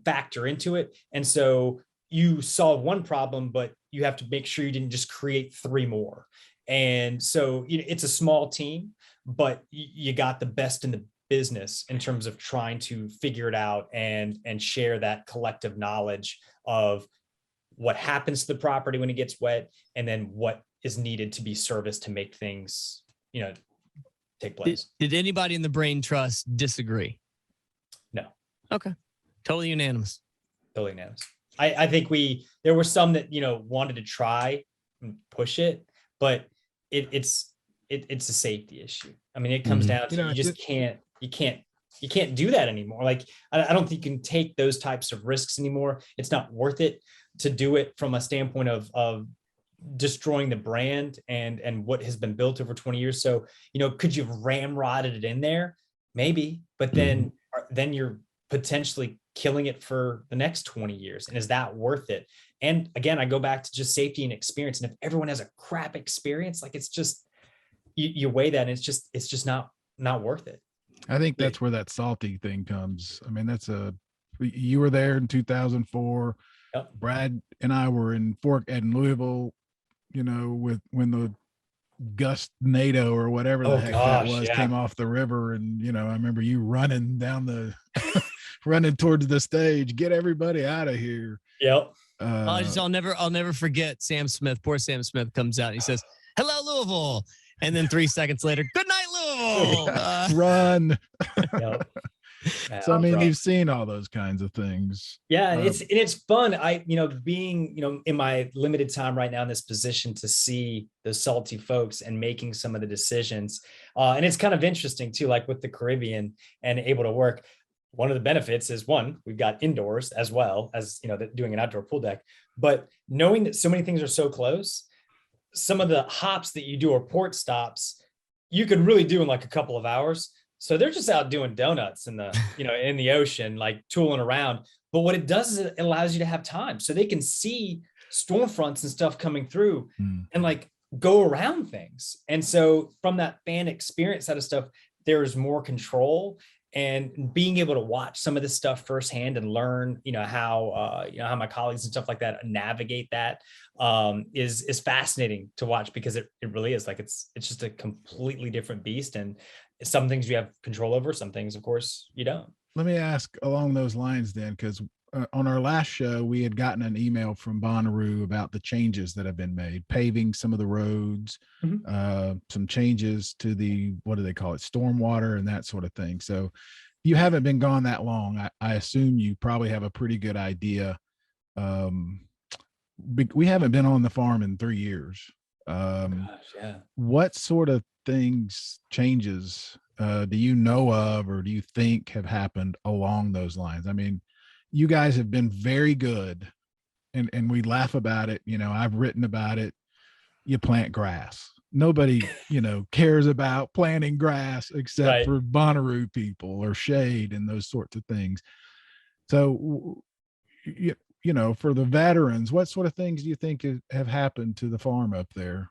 factor into it. And so you solve one problem, but you have to make sure you didn't just create three more. And so, you know, it's a small team, but you got the best in the business in terms of trying to figure it out and share that collective knowledge of what happens to the property when it gets wet, and then what is needed to be serviced to make things, you know, take place. Did anybody in the brain trust disagree? No. Okay. Totally unanimous. Totally unanimous. I think there were some that, you know, wanted to try and push it, but it's a safety issue. I mean, it comes down to, you just can't you can't do that anymore. Like, I don't think you can take those types of risks anymore. It's not worth it to do it from a standpoint of destroying the brand and what has been built over 20 years. So, could you have ramrodded it in there? Maybe, but then you're potentially killing it for the next 20 years. And is that worth it? And again, I go back to just safety and experience. And if everyone has a crap experience, like, it's just, you weigh that and it's just not worth it. I think that's where that salty thing comes. I mean, you were there in 2004. Yep. Brad and I were in Louisville, when the Gust NATO or whatever the heck that was came off the river. And, I remember you running down running towards the stage, get everybody out of here. Yep. I'll never forget Sam Smith. Poor Sam Smith comes out and he says, "Hello, Louisville." And then 3 seconds later, "Good night, Louisville." Run. Yep. So, I mean, you've seen all those kinds of things. Yeah. And it's fun. Being, in my limited time right now in this position to see the salty folks and making some of the decisions. And it's kind of interesting too, like with the Caribbean and able to work. One of the benefits is, one, we've got indoors as well as, doing an outdoor pool deck, but knowing that so many things are so close, some of the hops that you do or port stops, you could really do in like a couple of hours. So they're just out doing donuts in the, in the ocean, like tooling around. But what it does is it allows you to have time so they can see storm fronts and stuff coming through and like go around things. And so from that fan experience side of stuff, there's more control. And being able to watch some of this stuff firsthand and learn, how my colleagues and stuff like that navigate that is fascinating to watch, because it really is like, it's just a completely different beast. And some things you have control over, some things, of course, you don't. Let me ask along those lines then, because on our last show, we had gotten an email from Bonnaroo about the changes that have been made, paving some of the roads, some changes to the, what do they call it, stormwater and that sort of thing. So you haven't been gone that long. I assume you probably have a pretty good idea. We haven't been on the farm in 3 years. What sort of changes do you know of, or do you think have happened along those lines? I mean, you guys have been very good, and we laugh about it. I've written about it. You plant grass. Nobody, cares about planting grass except for Bonnaroo people or shade and those sorts of things. So, for the veterans, what sort of things do you think have happened to the farm up there?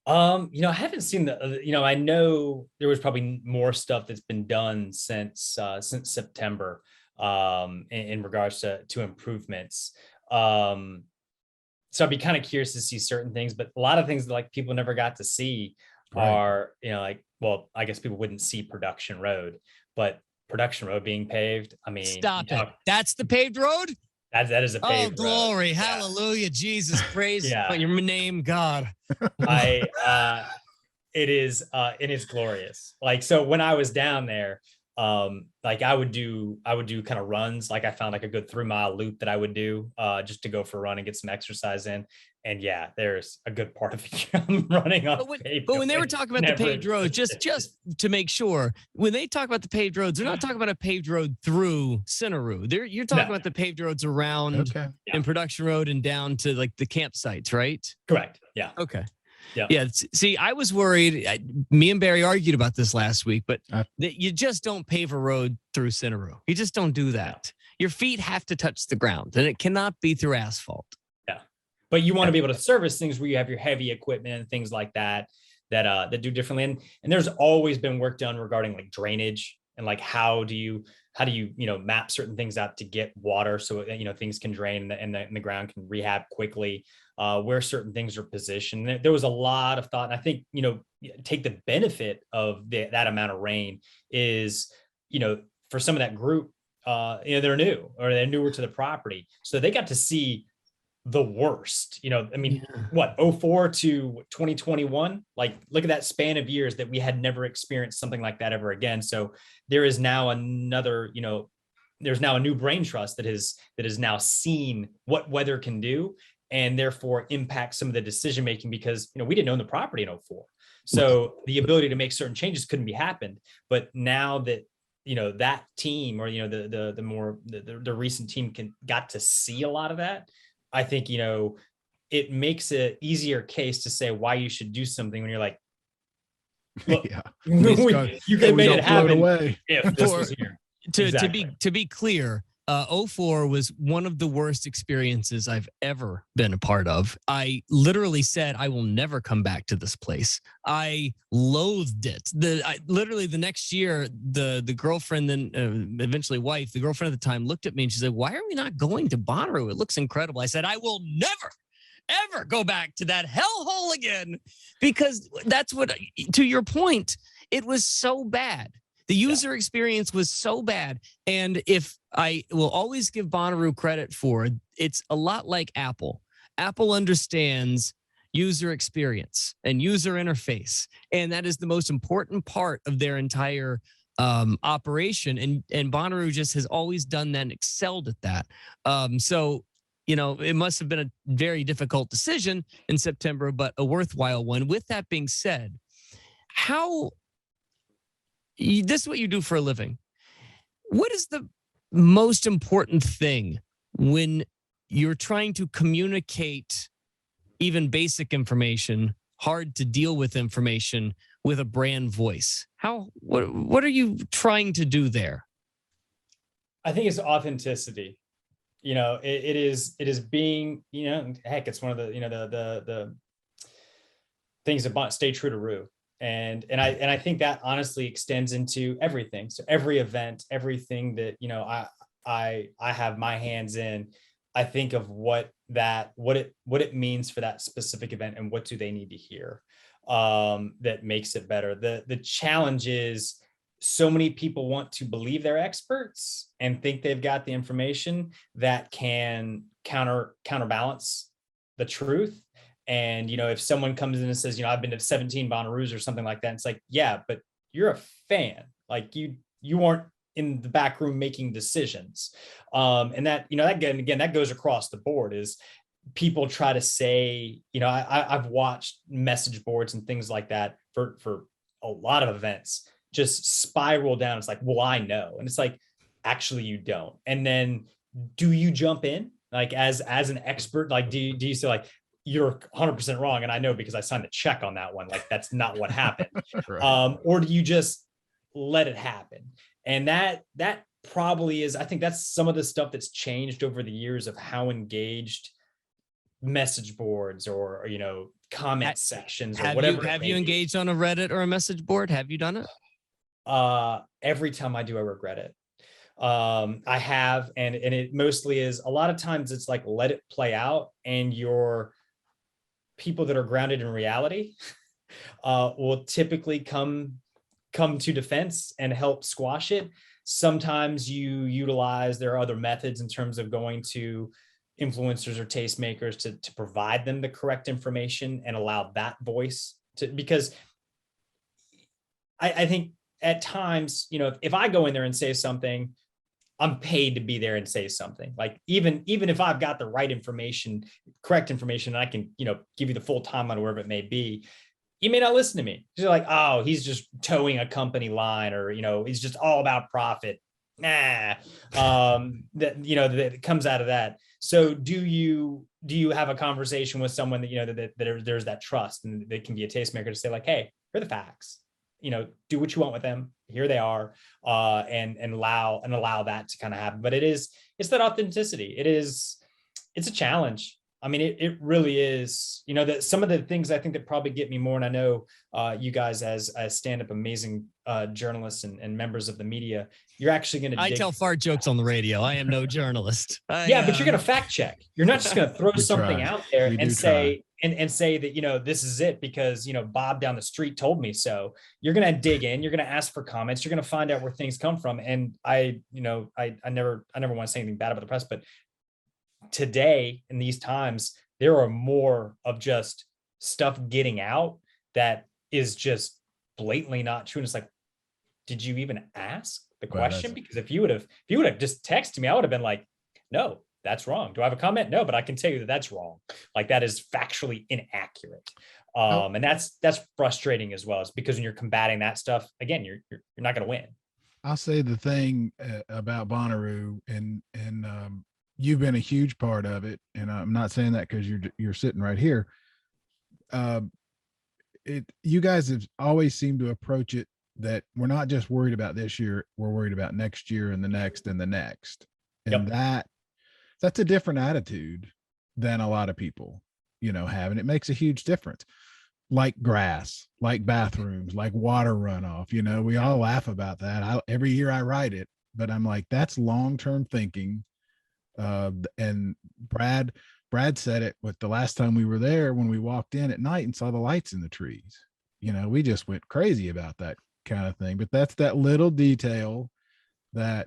I haven't seen I know there was probably more stuff that's been done since September. In regards to improvements. So I'd be kind of curious to see certain things, but a lot of things that like people never got to see are, I guess people wouldn't see Production Road, but Production Road being paved. I mean, stop it. That's the paved road? That is a paved road. Oh, glory. Yeah. Hallelujah. Jesus, praise your name, God. It is glorious. Like, so when I was down there, like I would do kind of runs. Like I found like a good 3 mile loop that I would do just to go for a run and get some exercise in. And yeah, there's a good part of it I'm running on. But when they were talking about the paved roads, just to make sure, when they talk about the paved roads, they're not talking about a paved road through Bonnaroo. You're talking about the paved roads around in Production Road and down to like the campsites, right? Correct. Yeah. Okay. Yeah. See, I was worried. Me and Barry argued about this last week, but you just don't pave a road through Bonnaroo. You just don't do that. Your feet have to touch the ground, and it cannot be through asphalt. Yeah, but you want to be able to service things where you have your heavy equipment and things like that do differently. And there's always been work done regarding like drainage and like how do you map certain things out to get water so things can drain and the ground can rehab quickly. Where certain things are positioned. There was a lot of thought. And I think, take the benefit of that amount of rain is, for some of that group, they're new or they're newer to the property. So they got to see the worst, what, 04 to 2021, like look at that span of years that we had never experienced something like that ever again. So there is now there's now a new brain trust that has now seen what weather can do. and therefore impact some of the decision making, because we didn't own the property in 2004. So the ability to make certain changes couldn't be happened. But now that that team, or the recent team got to see a lot of that, I think it makes an easier case to say why you should do something when you're like, look, Yeah. you could have made it happen away. if this was here. To be clear, 04 was one of the worst experiences I've ever been a part of. I literally said, I will never come back to this place. I loathed it. Literally the next year, the girlfriend, then eventually wife, the girlfriend at the time, looked at me and she said, why are we not going to Bonnaroo? It looks incredible. I said, I will never, ever go back to that hellhole again, because that's what, to your point, it was so bad. The user experience was so bad. And if I will always give Bonnaroo credit for, it's a lot like Apple. Apple understands user experience and user interface. And that is the most important part of their entire operation. And Bonnaroo just has always done that and excelled at that. So, it must have been a very difficult decision in September, but a worthwhile one. With that being said, this is what you do for a living. What is the most important thing when you're trying to communicate even basic information, hard to deal with information with a brand voice? What are you trying to do there? I think it's authenticity. It is being, heck, it's one of the things about stay true to Rue. And I think that honestly extends into everything. So every event, everything that, I have my hands in, I think of what it means for that specific event and what do they need to hear that makes it better. The challenge is so many people want to believe they're experts and think they've got the information that can counterbalance the truth. And, if someone comes in and says, I've been to 17 Bonnaroos or something like that, it's like, yeah, but you're a fan. Like you aren't in the back room making decisions. And that, again, that goes across the board. Is people try to say, I've watched message boards and things like that for a lot of events just spiral down. It's like, well, I know. And it's like, actually you don't. And then do you jump in like as an expert? Like, do you say like, you're 100% wrong, and I know because I signed a check on that one. Like, that's not what happened. Right. Or do you just let it happen? And that probably is, I think that's some of the stuff that's changed over the years of how engaged message boards or comment sections or whatever. Have you engaged on a Reddit or a message board? Have you done it? Every time I do, I regret it. I have, and it mostly is, a lot of times it's like, let it play out, and your people that are grounded in reality will typically come to defense and help squash it. Sometimes you utilize, there are other methods in terms of going to influencers or tastemakers to provide them the correct information and allow that voice to, because I think at times, if I go in there and say something, I'm paid to be there and say something. Like even if I've got the right information, correct information, and I can, give you the full timeline or wherever it may be, you may not listen to me. You're like, oh, he's just towing a company line, or, he's just all about profit. Nah, that comes out of that. So do you have a conversation with someone that, that there's that trust, and they can be a tastemaker to say like, hey, here are the facts. Do what you want with them. Here they are, and allow that to kind of happen. But it's that authenticity. It's a challenge. I mean, it really is. That some of the things I think that probably get me more, and I know you guys as stand-up amazing journalists and members of the media, you're actually going to. I tell fart jokes on the radio. I am no journalist. But you're going to fact check. You're not just going to throw something out there and say. And say that, this is it because, Bob down the street told me so. You're going to dig in, you're going to ask for comments, you're going to find out where things come from. And I never want to say anything bad about the press, but today in these times, there are more of just stuff getting out that is just blatantly not true. And it's like, did you even ask the question? Because if you would have just texted me, I would have been like, no, that's wrong. Do I have a comment? No, but I can tell you that that's wrong. Like that is factually inaccurate. And that's frustrating as well. It's because when you're combating that stuff, again, you're not going to win. I'll say the thing about Bonnaroo, and you've been a huge part of it, and I'm not saying that because you're sitting right here. You guys have always seemed to approach it that we're not just worried about this year, we're worried about next year and the next and the next, and that's a different attitude than a lot of people, have, and it makes a huge difference. Like grass, like bathrooms, like water runoff. We all laugh about that. Every year I write it, but I'm like, that's long-term thinking. And Brad said it with the last time we were there, when we walked in at night and saw the lights in the trees. We just went crazy about that kind of thing. But that's that little detail that,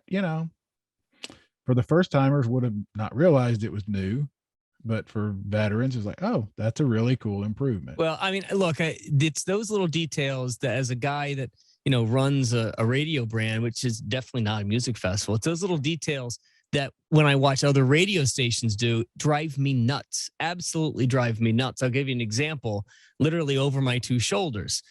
for the first timers would have not realized it was new. But for veterans, it's like, oh, that's a really cool improvement. Well, I mean, look, it's those little details that, as a guy that, runs a radio brand, which is definitely not a music festival, it's those little details that when I watch other radio stations do, drive me nuts, absolutely drive me nuts. I'll give you an example, literally over my two shoulders.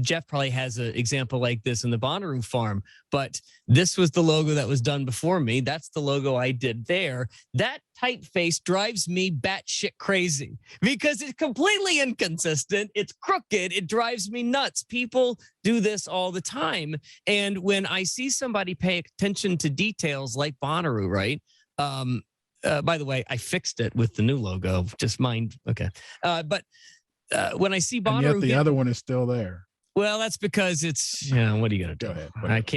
Jeff probably has an example like this in the Bonnaroo farm, but this was the logo that was done before me. That's the logo I did there. That typeface drives me batshit crazy because it's completely inconsistent. It's crooked. It drives me nuts. People do this all the time. And when I see somebody pay attention to details like Bonnaroo, right? By the way, I fixed it with the new logo. Just mind. Okay. But when I see Bonnaroo, and yet the other one is still there. Well, that's because it's, what are you going to do? Go ahead.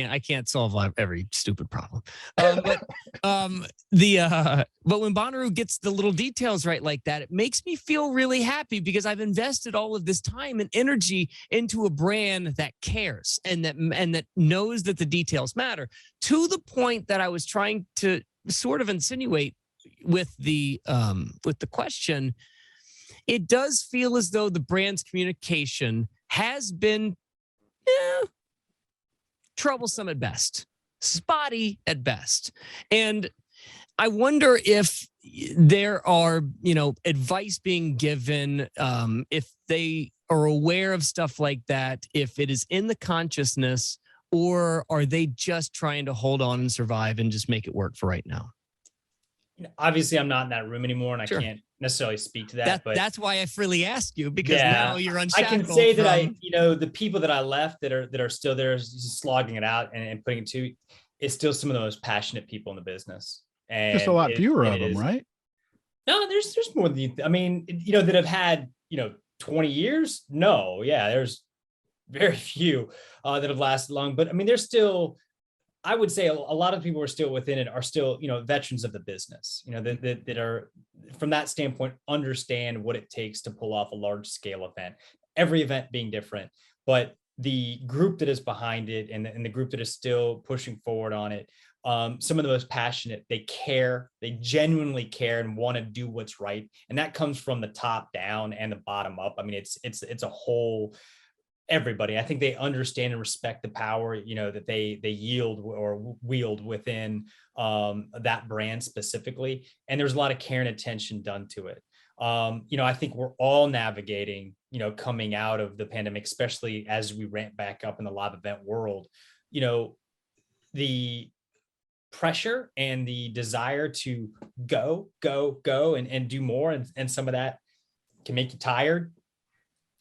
I can't solve every stupid problem. But when Bonnaroo gets the little details right like that, it makes me feel really happy because I've invested all of this time and energy into a brand that cares and that knows that the details matter, to the point that I was trying to sort of insinuate with the question. It does feel as though the brand's communication has been troublesome at best, spotty at best. And I wonder if there are, advice being given, if they are aware of stuff like that, if it is in the consciousness, or are they just trying to hold on and survive and just make it work for right now? Obviously, I'm not in that room anymore, and Sure. I can't necessarily speak to that. But that's why I freely asked you, because now you're unshackled. I can say that the people that I left that are still there, slogging it out and putting it to, it's still some of the most passionate people in the business. And just a lot fewer of them, right? No, there's more than that have had 20 years. No, yeah, there's very few that have lasted long. But I mean, there's still, I would say a lot of people who are still within it are still, veterans of the business, that are, from that standpoint, understand what it takes to pull off a large scale event, every event being different. But the group that is behind it and the group that is still pushing forward on it, some of the most passionate, they care, they genuinely care and want to do what's right. And that comes from the top down and the bottom up. I mean, it's a whole, everybody. I think they understand and respect the power, that they yield or wield within that brand specifically. And there's a lot of care and attention done to it. I think we're all navigating, coming out of the pandemic, especially as we ramp back up in the live event world, the pressure and the desire to go and do more. And some of that can make you tired.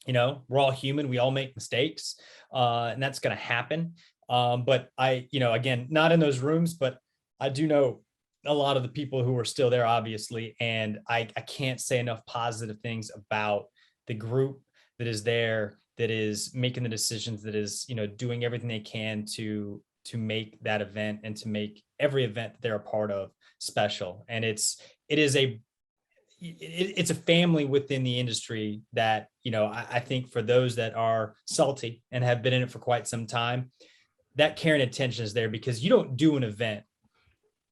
We're all human. We all make mistakes, and that's going to happen. But I, again, not in those rooms, but I do know a lot of the people who are still there, obviously. And I can't say enough positive things about the group that is there, that is making the decisions, that is, doing everything they can to make that event and to make every event that they're a part of special. And it's a family within the industry that, I think for those that are salty and have been in it for quite some time, that care and attention is there, because you don't do an event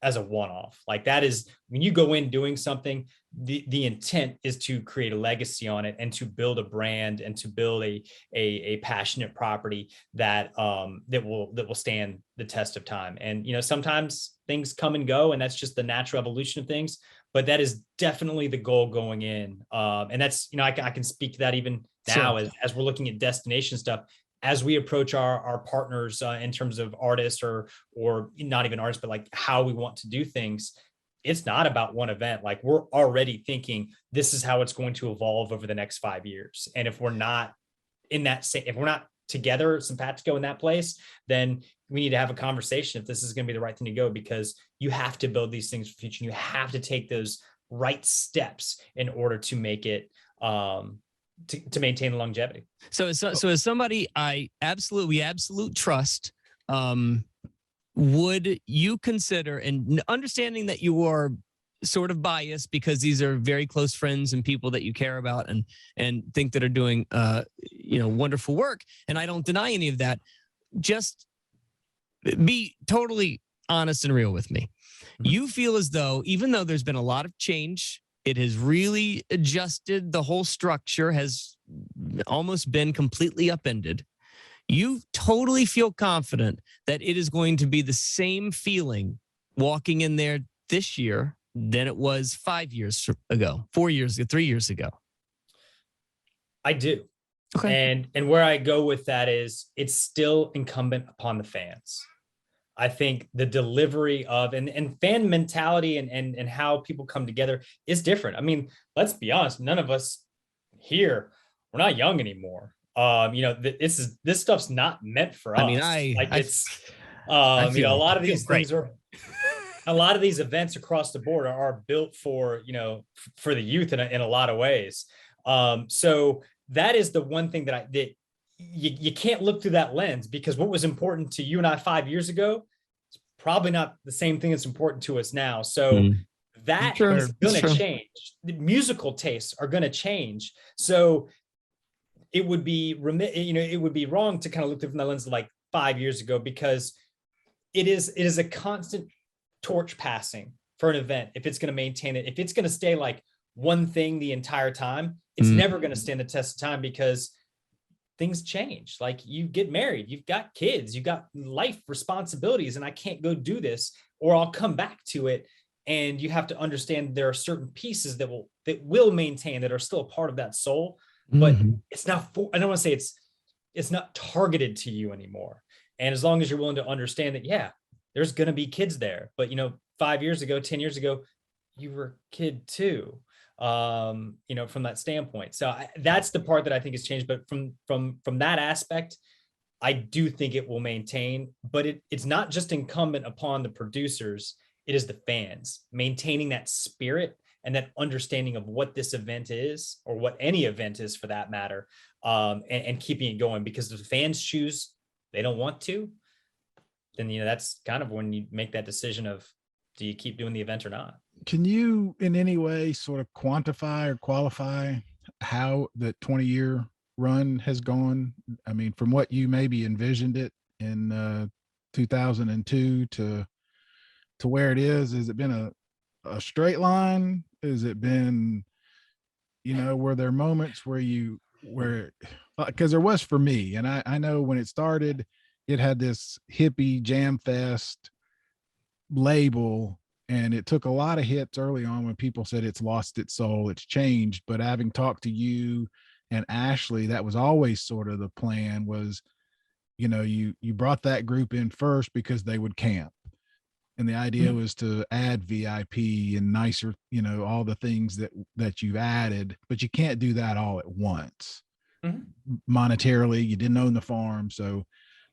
as a one-off. Like that is when you go in doing something, the intent is to create a legacy on it and to build a brand and to build a passionate property that that will stand the test of time. And sometimes things come and go, and that's just the natural evolution of things. But that is definitely the goal going in. And that's I can speak to that even now as we're looking at destination stuff. As we approach our partners in terms of artists or not even artists, but like how we want to do things, it's not about one event. Like we're already thinking this is how it's going to evolve over the next 5 years. And if we're not in that same, if we're not together, simpatico in that place, then we need to have a conversation if this is going to be the right thing to go, because you have to build these things for the future. You have to take those right steps in order to make it, to maintain the longevity. So as somebody we absolute trust, would you consider, and understanding that you are sort of biased because these are very close friends and people that you care about and think that are doing wonderful work, and I don't deny any of that, just be totally honest and real with me. Mm-hmm. You feel as though, even though there's been a lot of change, it has really adjusted, the whole structure has almost been completely upended. You totally feel confident that it is going to be the same feeling walking in there this year than it was 5 years ago, 4 years ago, 3 years ago. I do. Okay. And where I go with that is it's still incumbent upon the fans. I think the delivery of and fan mentality and how people come together is different. I mean, let's be honest, none of us here, we're not young anymore. This stuff's not meant for us. I mean, a lot of these things are, a lot of these events across the board are built for the youth in a lot of ways. So that is the one thing that you can't look through that lens, because what was important to you and I 5 years ago is probably not the same thing that's important to us now. So that is going to change. The musical tastes are going to change. So it would be it would be wrong to kind of look through from the lens of like 5 years ago, because it is a constant torch passing for an event. If it's going to maintain it, if it's going to stay like one thing the entire time, it's never going to stand the test of time, because things change. Like you get married, you've got kids, you've got life responsibilities, and I can't go do this, or I'll come back to it. And you have to understand there are certain pieces that will maintain, that are still a part of that soul, but it's not I don't want to say it's not targeted to you anymore. And as long as you're willing to understand that, yeah, there's going to be kids there, but 5 years ago, 10 years ago, you were a kid too. From that standpoint. So that's the part that I think has changed. But from that aspect, I do think it will maintain, but it's not just incumbent upon the producers. It is the fans maintaining that spirit and that understanding of what this event is, or what any event is for that matter, and keeping it going. Because if the fans choose they don't want to, then that's kind of when you make that decision of, do you keep doing the event or not? Can you in any way sort of quantify or qualify how the 20-year run has gone? I mean, from what you maybe envisioned it in 2002 to where it is, has it been a straight line? Has it been, were there moments where because there was for me, and I know when it started, it had this hippie jam fest label, and it took a lot of hits early on when people said it's lost its soul, it's changed. But having talked to you and Ashley, that was always sort of the plan, was, you brought that group in first because they would camp. And the idea was to add VIP and nicer, all the things that you've added, but you can't do that all at once. Monetarily, you didn't own the farm. So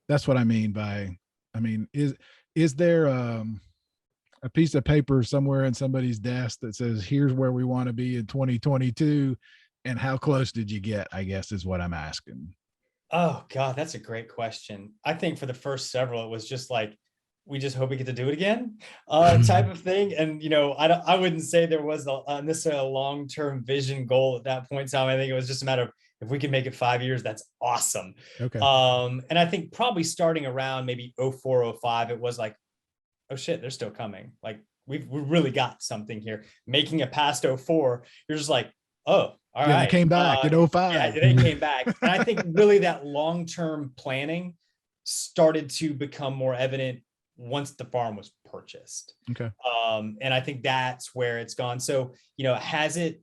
that's what I mean by, is there a piece of paper somewhere in somebody's desk that says, here's where we want to be in 2022, and how close did you get, I guess, is what I'm asking. Oh God, that's a great question. I think for the first several, it was just like, we just hope we get to do it again, type of thing. And, I wouldn't say there was necessarily a long-term vision goal at that point in time. I think it was just a matter of, if we can make it 5 years, that's awesome. Okay. And I think probably starting around maybe 04, 05, it was like, oh shit, they're still coming. Like we really got something here. Making it past 04, you're just like, oh, all right. They came back in Yeah, 05. they came back. And I think really that long-term planning started to become more evident once the farm was purchased. Okay. And I think that's where it's gone. So, has it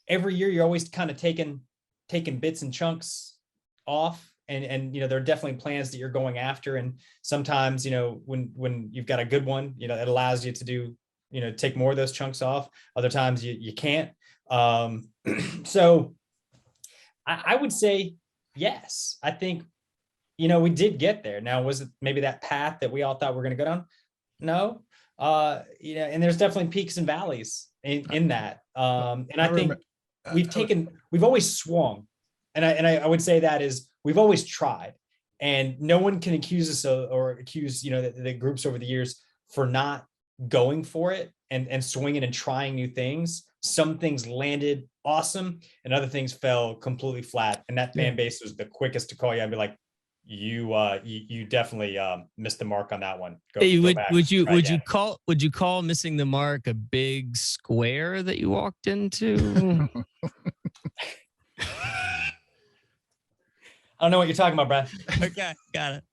every year you're always kind of taking bits and chunks off, and there are definitely plans that you're going after. And sometimes, when you've got a good one, it allows you to do, take more of those chunks off. Other times you can't. So I would say, yes, I think, we did get there. Now, was it maybe that path that we all thought we were going to go down? No. And there's definitely peaks and valleys in that. And I think we've always swung. And I would say that is, we've always tried, and no one can accuse us or accuse, the groups over the years for not going for it and swinging and trying new things. Some things landed awesome and other things fell completely flat. And that fan base was the quickest to call you and be like, you definitely missed the mark on that one. Would you call missing the mark a big square that you walked into? I don't know what you're talking about, Brad. Okay, got it.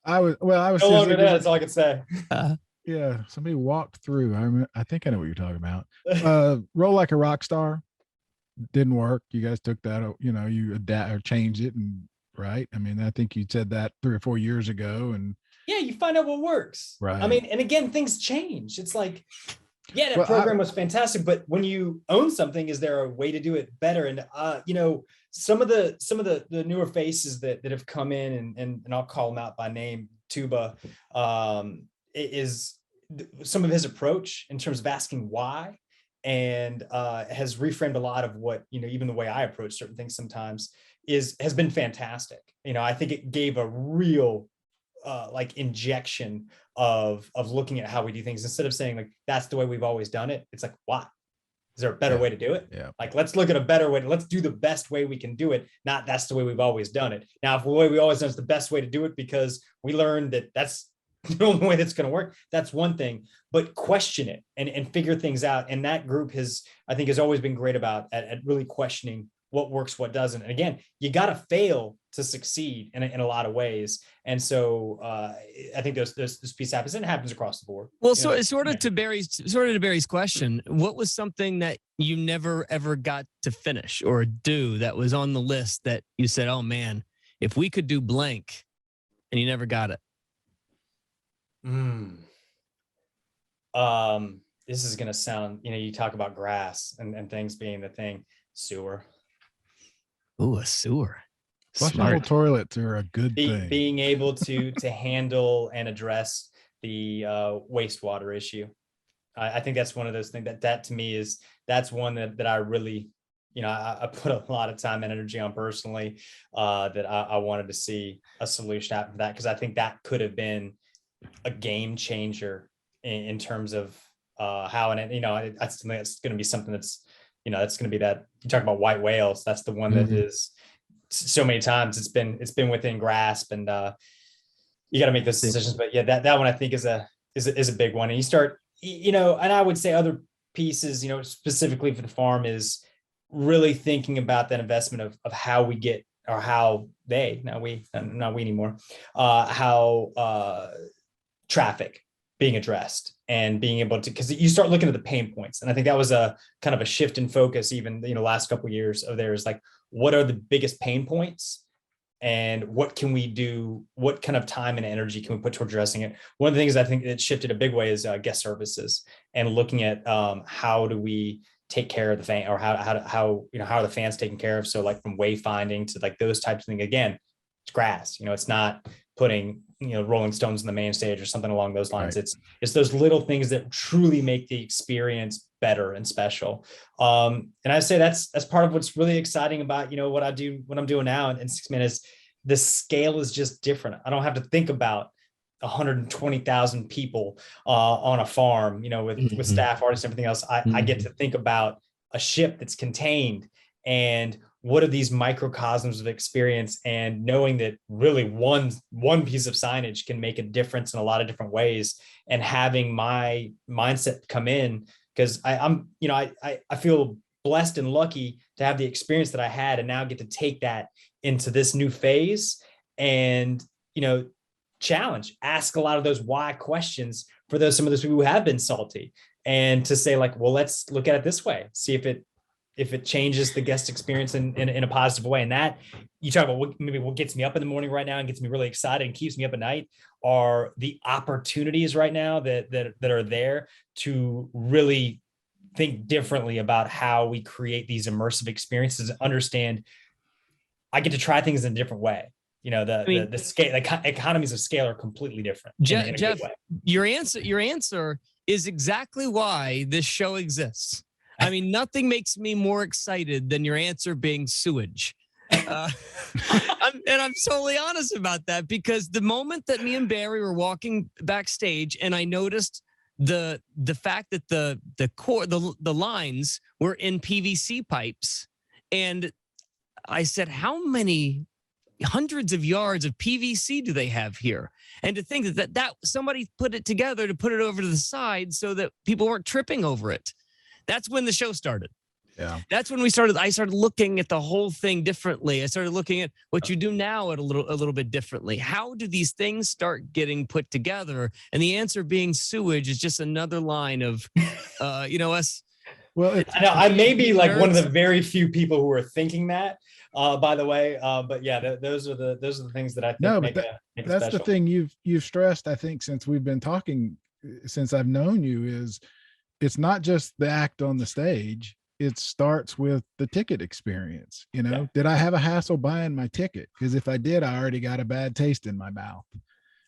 I was no longer there. That's all I could say. Yeah, somebody walked through. I think I know what you're talking about. Roll Like a Rock Star didn't work. You guys took that, you adapt or changed it, and right. I mean, I think you said that 3 or 4 years ago, and yeah, you find out what works. Right. I mean, and again, things change. It's like, yeah, that program was fantastic, but when you own something, is there a way to do it better? And some of the newer faces that have come in, and I'll call them out by name, Tuba, is some of his approach in terms of asking why, and has reframed a lot of what, even the way I approach certain things sometimes has been fantastic. I think it gave a real injection of looking at how we do things, instead of saying like, that's the way we've always done it. It's like, why? Is there a better way to do it? Yeah. Like, let's look at a better way. Let's do the best way we can do it. Not that's the way we've always done it. Now, if the way we always done is the best way to do it because we learned that that's the only way that's going to work, that's one thing. But question it and figure things out. And that group has always been great about at really questioning what works, what doesn't. And again, you got to fail to succeed in a lot of ways. And so I think this piece happens, and it happens across the board. Well, to Barry's question, what was something that you never ever got to finish or do that was on the list that you said, oh man, if we could do blank, and you never got it? This is going to sound, you talk about grass and things being the thing. Sewer. Ooh, a sewer. Flushable toilets are a good thing. Being able to handle and address the wastewater issue. I think that's one of those things that to me that's one that I really, I put a lot of time and energy on personally, that I wanted to see a solution out for that, because I think that could have been a game changer in terms of how, and that's going to be something that's, that's going to be that, you talk about white whales. That's the one that is so many times it's been within grasp, and you got to make those decisions. But yeah, that one I think is a big one. And you start, and I would say other pieces, specifically for the farm, is really thinking about that investment of how we get, or how they, not we anymore, how traffic being addressed and being able to, because you start looking at the pain points. And I think that was a kind of a shift in focus, even, last couple of years of theirs, like, what are the biggest pain points and what can we do? What kind of time and energy can we put toward addressing it? One of the things I think that shifted a big way is guest services, and looking at how do we take care of the fan, or how are the fans taken care of? So like from wayfinding to like those types of things. Again, it's grass, it's not putting, Rolling Stones in the main stage or something along those lines. Right. It's those little things that truly make the experience better and special. And I say that's part of what's really exciting about, what I'm doing now in Sixthman, is the scale is just different. I don't have to think about 120,000 people on a farm, with staff, artists, everything else. I get to think about a ship that's contained, and what are these microcosms of experience, and knowing that really one piece of signage can make a difference in a lot of different ways, and having my mindset come in, because I'm, you know, I feel blessed and lucky to have the experience that I had, and now get to take that into this new phase and, you know, ask a lot of those why questions for some of those people who have been salty, and to say like, well, let's look at it this way, see if it changes the guest experience in a positive way. And that, you talk about what gets me up in the morning right now and gets me really excited and keeps me up at night, are the opportunities right now that are there to really think differently about how we create these immersive experiences, and understand I get to try things in a different way. You know, the scale, the economies of scale are completely different. Jeff, your answer is exactly why this show exists. I mean, nothing makes me more excited than your answer being sewage. I'm totally honest about that, because the moment that me and Barry were walking backstage and I noticed the fact that the lines were in PVC pipes, and I said, how many hundreds of yards of PVC do they have here? And to think that somebody put it together to put it over to the side so that people weren't tripping over it. That's when the show started. Yeah. That's when I started looking at the whole thing differently. I started looking at what you do now at a little bit differently. How do these things start getting put together? And the answer being sewage is just another line of, us. Well, I know I may be like one of the very few people who are thinking that, by the way. But yeah, those are the things that I think make it that's special. the thing you've stressed, I think, since we've been talking, since I've known you, is it's not just the act on the stage. It starts with the ticket experience. You know, Did I have a hassle buying my ticket? Because if I did, I already got a bad taste in my mouth.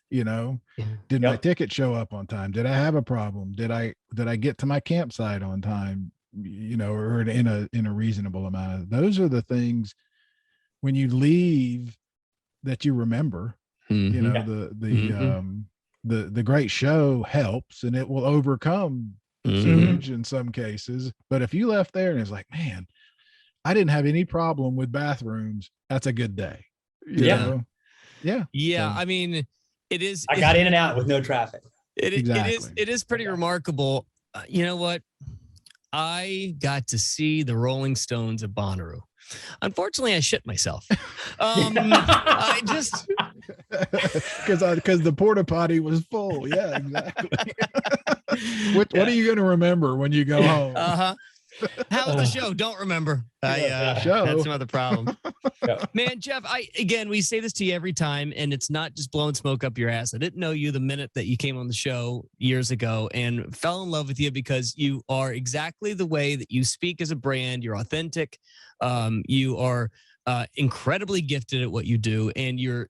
You know, did my ticket show up on time? Did I have a problem? Did I get to my campsite on time? You know, or in a reasonable amount. Those are the things when you leave that you remember. Mm-hmm. You know, the great show helps, and it will overcome sewage in some cases. But if you left there and it's like, man, I didn't have any problem with bathrooms, that's a good day. You know? Yeah. So, I mean, it is. I got in and out with no traffic. It is pretty remarkable. You know what? I got to see the Rolling Stones at Bonnaroo. Unfortunately, I shit myself. I just because the porta potty was full. Yeah, exactly. What are you going to remember when you go home? How was the show? Don't remember. Show. That's another problem. Man, Jeff, we say this to you every time, and it's not just blowing smoke up your ass. I didn't know you the minute that you came on the show years ago, and fell in love with you because you are exactly the way that you speak as a brand. You're authentic. You are incredibly gifted at what you do, and you're,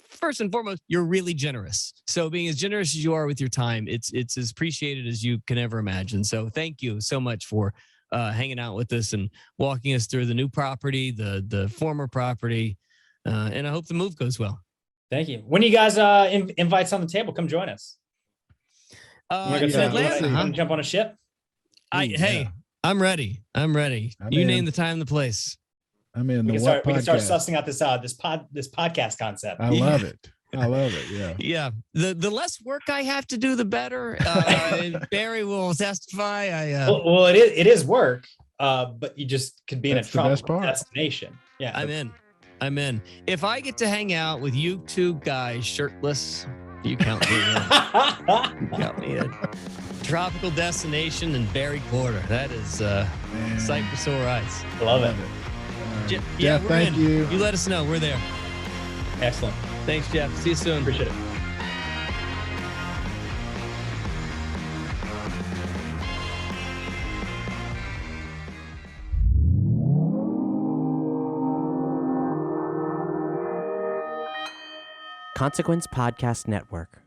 first and foremost, you're really generous. So being as generous as you are with your time, it's as appreciated as you can ever imagine. So thank you so much for hanging out with us and walking us through the new property, the former property, and I hope the move goes well. Thank you. When you guys invites on the table, come join us. Atlanta, jump on a ship. Hey, I'm ready. You name the time and the place. I'm in. We can start sussing out this podcast concept. I love it. Yeah. Yeah. The less work I have to do, the better. Barry will testify. Well, it is work, but you just could be in a tropical destination. Yeah. I'm in. If I get to hang out with you two guys shirtless, you count me in. You count me in. Tropical destination and Barry Quarter. That is sight for sore eyes. Love it. Yeah, thank you. You let us know. We're there. Excellent. Thanks, Jeff. See you soon. Appreciate it. Consequence Podcast Network.